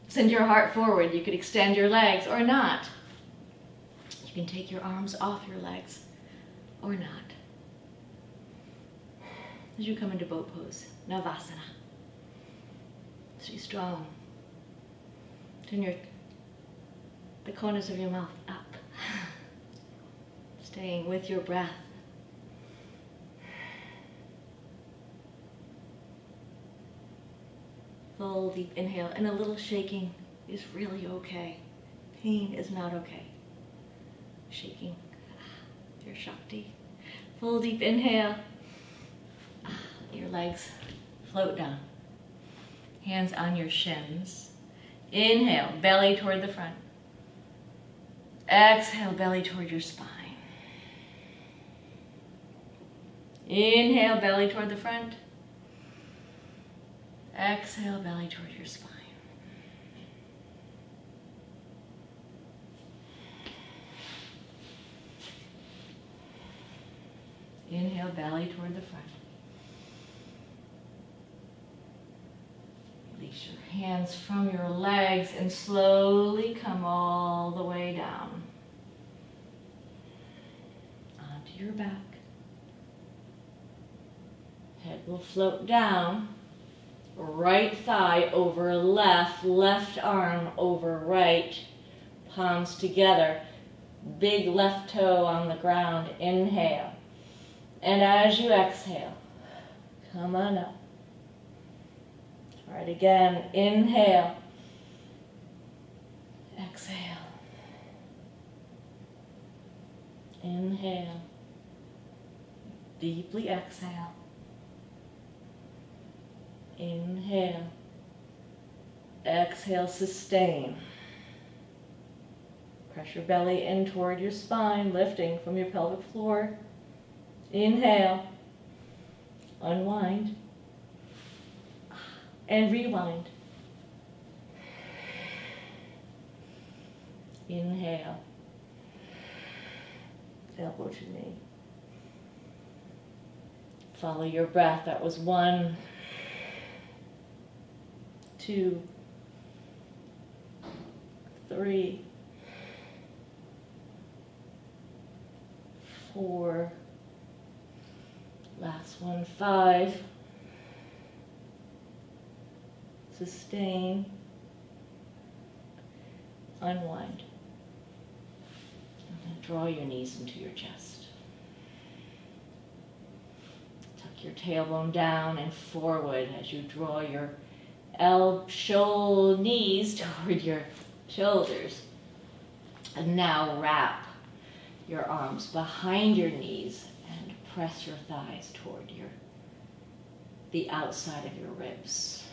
S1: Send your heart forward. You could extend your legs or not. You can take your arms off your legs or not. As you come into boat pose, Navasana. Stay strong. Turn the corners of your mouth up. Staying with your breath. Full deep inhale, and a little shaking is really okay. Pain is not okay. Shaking your Shakti. Full deep inhale. Your legs float down. Hands on your shins. Inhale, belly toward the front. Exhale, belly toward your spine. Inhale, belly toward the front. Exhale, belly toward your spine. Inhale, belly toward the front. Release your hands from your legs and slowly come all the way down. Onto your back. Head will float down. Right thigh over left, left arm over right, palms together, big left toe on the ground. Inhale. And as you exhale, come on up. Try it again. Inhale. Exhale. Inhale. Deeply exhale. Inhale. Exhale, sustain. Press your belly in toward your spine, lifting from your pelvic floor. Inhale. Unwind. And rewind. Inhale. Elbow to knee. Follow your breath. That was 1, 2, 3, 4. Last one, 5. Sustain. Unwind. And then draw your knees into your chest. Tuck your tailbone down and forward as you draw your knees toward your shoulders. And now wrap your arms behind your knees and press your thighs toward the outside of your ribs.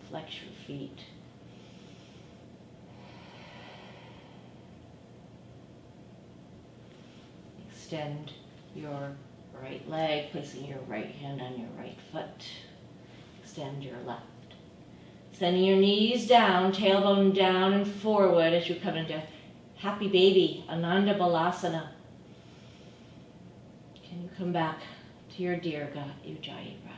S1: Flex your feet. Extend your right leg, placing your right hand on your right foot. Extend your left. Sending your knees down, tailbone down and forward as you come into Happy Baby, Ananda Balasana. Can you come back to your Dirga, Yujay Breath?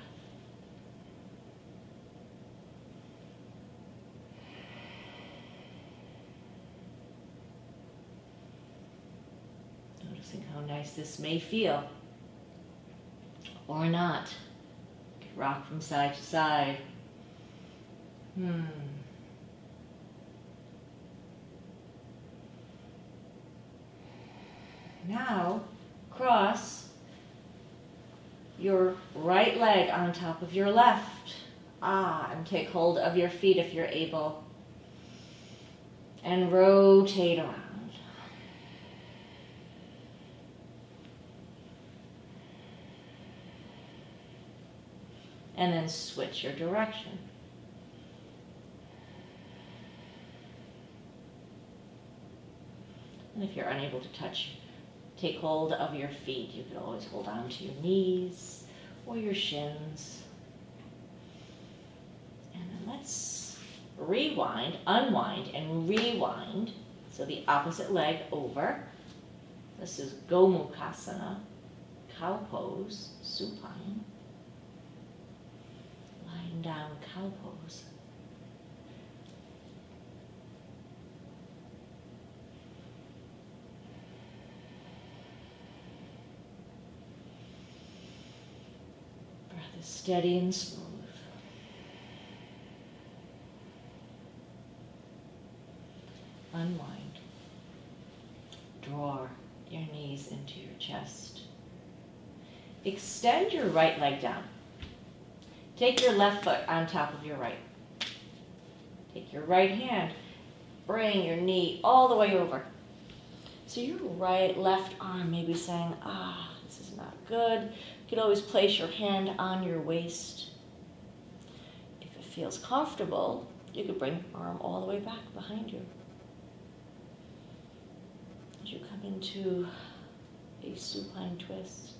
S1: Noticing how nice this may feel, or not. You can rock from side to side. Now, cross your right leg on top of your left. And take hold of your feet if you're able. And rotate around. And then switch your direction. And if you're unable to take hold of your feet, you could always hold on to your knees or your shins. And then let's unwind and rewind. So the opposite leg over. This is Kasana, cow pose, supine. Lying down, cow pose. Steady and smooth. Unwind. Draw your knees into your chest. Extend your right leg down. Take your left foot on top of your right. Take your right hand. Bring your knee all the way over. So your left arm may be saying, this is not good. You could always place your hand on your waist. If it feels comfortable, you could bring your arm all the way back behind you. As you come into a supine twist.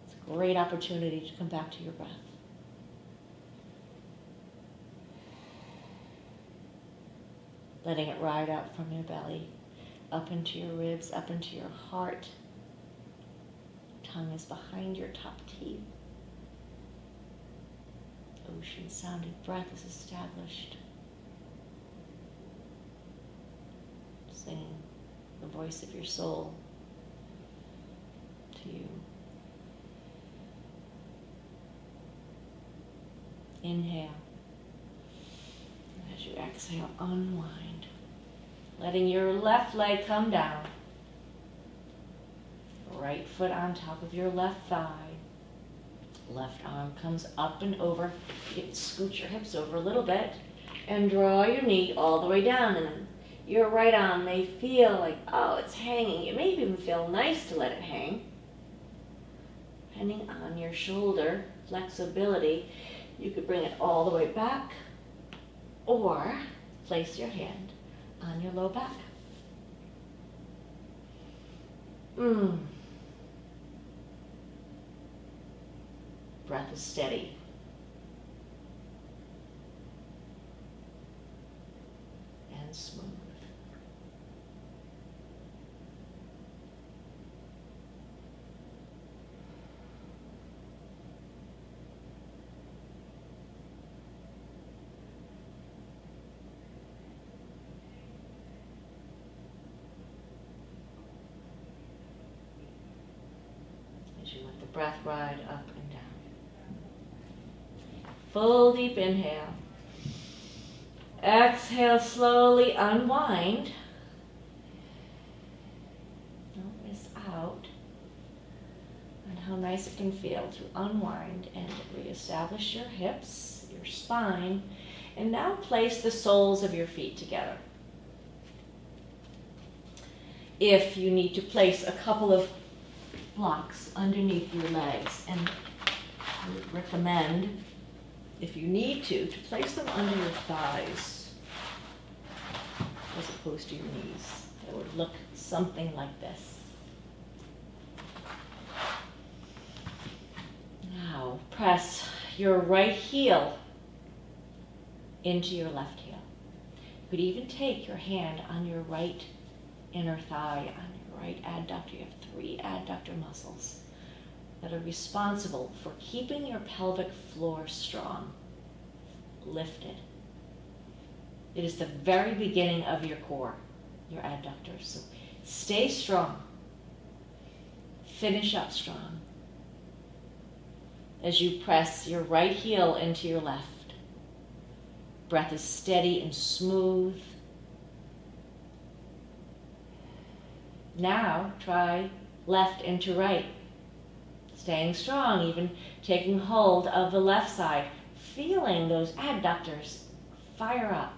S1: It's a great opportunity to come back to your breath. Letting it ride out from your belly, up into your ribs, up into your heart. Tongue is behind your top teeth. Ocean sounding breath is established. Singing the voice of your soul to you. Inhale. As you exhale, unwind. Letting your left leg come down. Right foot on top of your left thigh. Left arm comes up and over. You can scoot your hips over a little bit and draw your knee all the way down. And your right arm may feel like, it's hanging. It may even feel nice to let it hang. Depending on your shoulder flexibility, you could bring it all the way back or place your hand on your low back. Breath is steady. And smooth. As you let the breath ride up and down. Full deep inhale. Exhale, slowly unwind. Don't miss out on how nice it can feel to unwind and reestablish your hips, your spine, and now place the soles of your feet together. If you need to place a couple of blocks underneath your legs, and I would recommend, if you need to place them under your thighs as opposed to your knees. It would look something like this. Now press your right heel into your left heel. You could even take your hand on your right inner thigh, on your right adductor. You have 3 adductor muscles that are responsible for keeping your pelvic floor strong, lifted. It is the very beginning of your core, your adductors. So stay strong. Finish up strong. As you press your right heel into your left, breath is steady and smooth. Now try left into right. Staying strong, even taking hold of the left side, feeling those adductors fire up.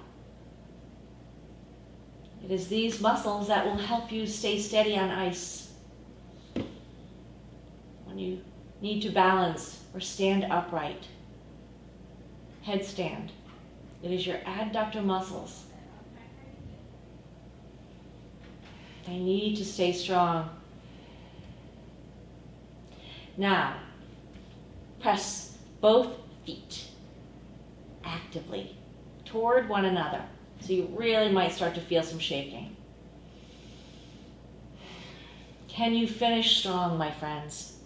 S1: It is these muscles that will help you stay steady on ice. When you need to balance or stand upright, headstand, it is your adductor muscles. They need to stay strong. Now, press both feet actively toward one another. So you really might start to feel some shaking. Can you finish strong, my friends?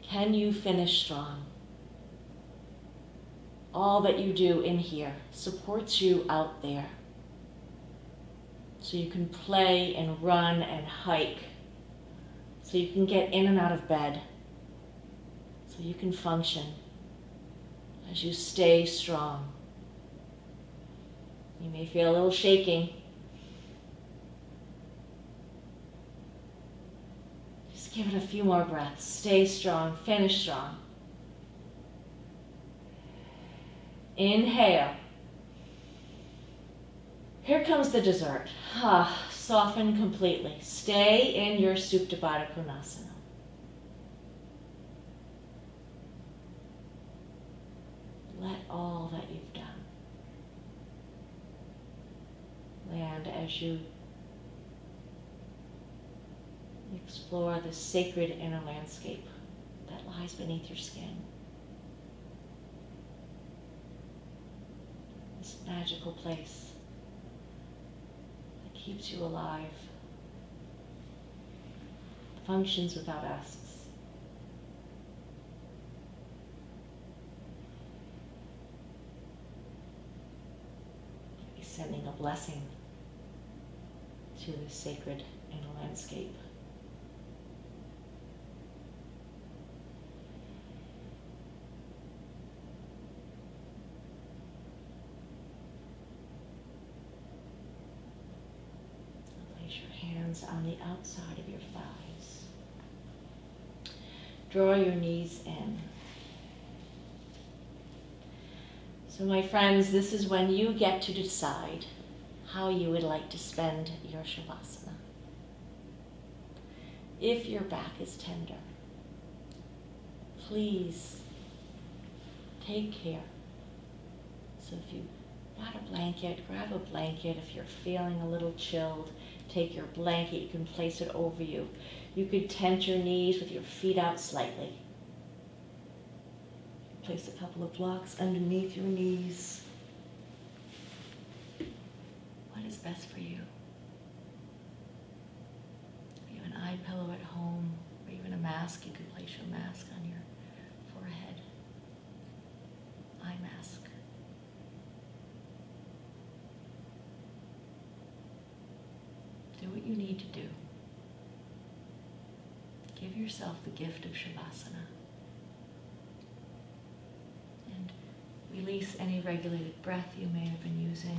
S1: Can you finish strong? All that you do in here supports you out there. So you can play and run and hike. So you can get in and out of bed. So you can function as you stay strong. You may feel a little shaking. Just give it a few more breaths. Stay strong, finish strong. Inhale. Here comes the dessert. Soften completely. Stay in your Supta Baddha Konasana. Let all that you've done land as you explore the sacred inner landscape that lies beneath your skin. This magical place that keeps you alive, functions without asks. Sending a blessing to the sacred inner landscape. Place your hands on the outside of your thighs. Draw your knees in. So my friends, this is when you get to decide how you would like to spend your Shavasana. If your back is tender, please take care. So if you got a blanket, grab a blanket. If you're feeling a little chilled, take your blanket, you can place it over you. You could tent your knees with your feet out slightly. place a couple of blocks underneath your knees. What is best for you? If you have an eye pillow at home, or even a mask, you can place your mask on your forehead. Eye mask. Do what you need to do. Give yourself the gift of Shavasana. And release any regulated breath you may have been using.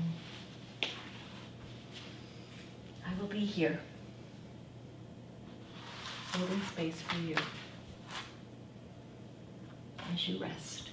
S1: I will be here, holding space for you as you rest.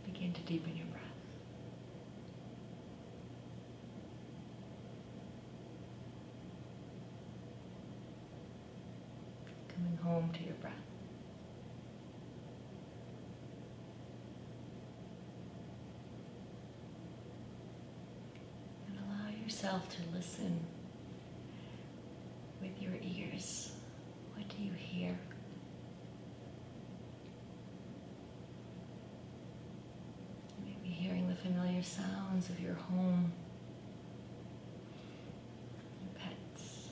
S1: Begin to deepen your breath. Coming home to your breath. And allow yourself to listen with your ears. What do you hear? Hearing the familiar sounds of your home, your pets,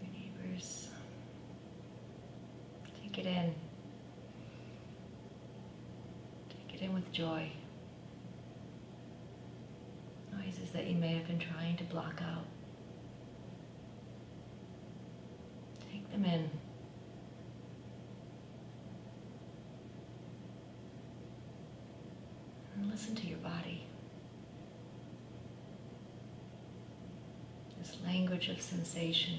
S1: your neighbors. Take it in. Take it in with joy. Noises that you may have been trying to block out. Take them in. And listen to your body. This language of sensation.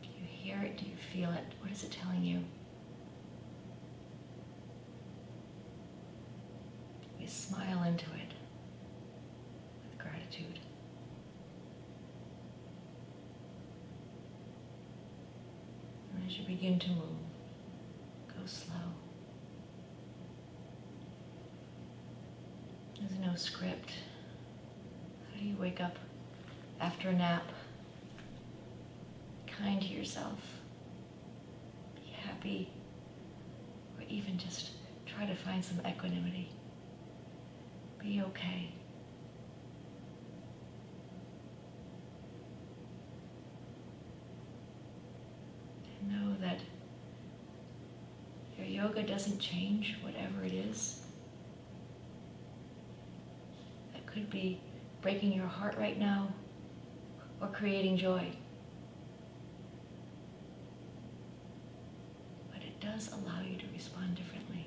S1: Do you hear it? Do you feel it? What is it telling you? We smile into it with gratitude. And as you begin to move, go slow. There's no no script. How do you wake up after a nap? Kind to yourself. Be happy. Or even just try to find some equanimity. Be okay. And know that your yoga doesn't change whatever it is. That could be breaking your heart right now or creating joy. But it does allow you to respond differently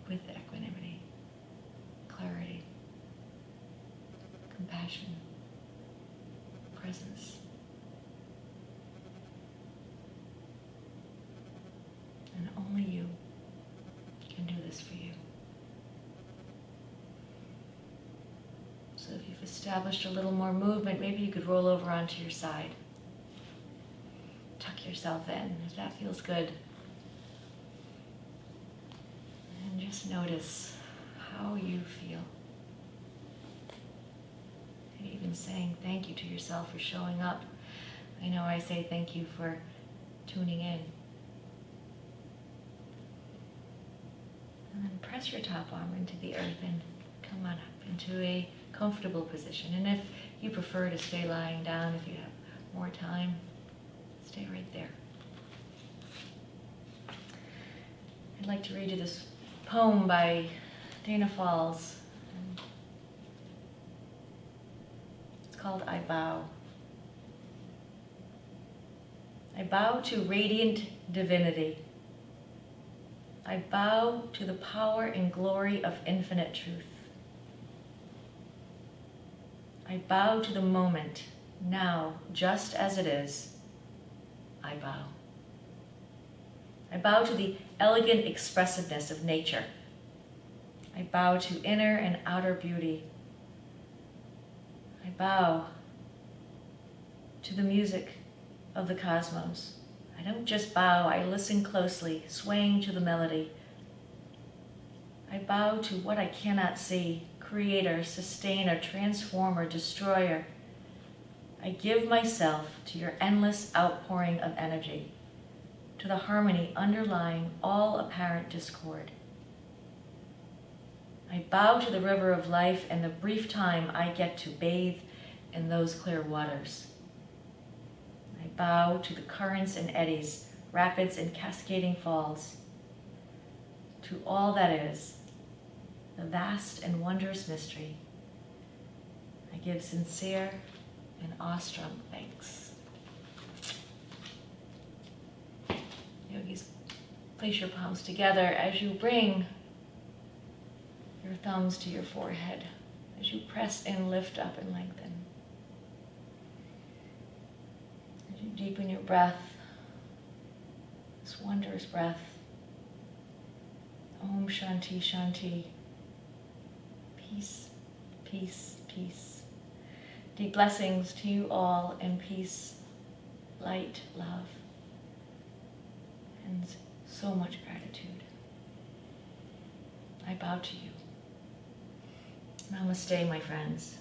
S1: with equanimity, clarity, compassion, presence. And only you can do this for you. So if you've established a little more movement, maybe you could roll over onto your side. Tuck yourself in, if that feels good. And just notice how you feel. And even saying thank you to yourself for showing up. I know I say thank you for tuning in. And then press your top arm into the earth and come on up into a comfortable position. And if you prefer to stay lying down, if you have more time, stay right there. I'd like to read you this poem by Dana Falls. It's called I Bow. I bow to radiant divinity. I bow to the power and glory of infinite truth. I bow to the moment, now, just as it is. I bow. I bow to the elegant expressiveness of nature. I bow to inner and outer beauty. I bow to the music of the cosmos. I don't just bow, I listen closely, swaying to the melody. I bow to what I cannot see, creator, sustainer, transformer, destroyer. I give myself to your endless outpouring of energy, to the harmony underlying all apparent discord. I bow to the river of life and the brief time I get to bathe in those clear waters. I bow to the currents and eddies, rapids and cascading falls, to all that is, the vast and wondrous mystery. I give sincere and awestruck thanks. Yogis, place your palms together as you bring your thumbs to your forehead, as you press and lift up and lengthen. As you deepen your breath, this wondrous breath. Om Shanti Shanti. Peace, peace, peace. Deep blessings to you all in peace, light, love, and so much gratitude. I bow to you. Namaste, my friends.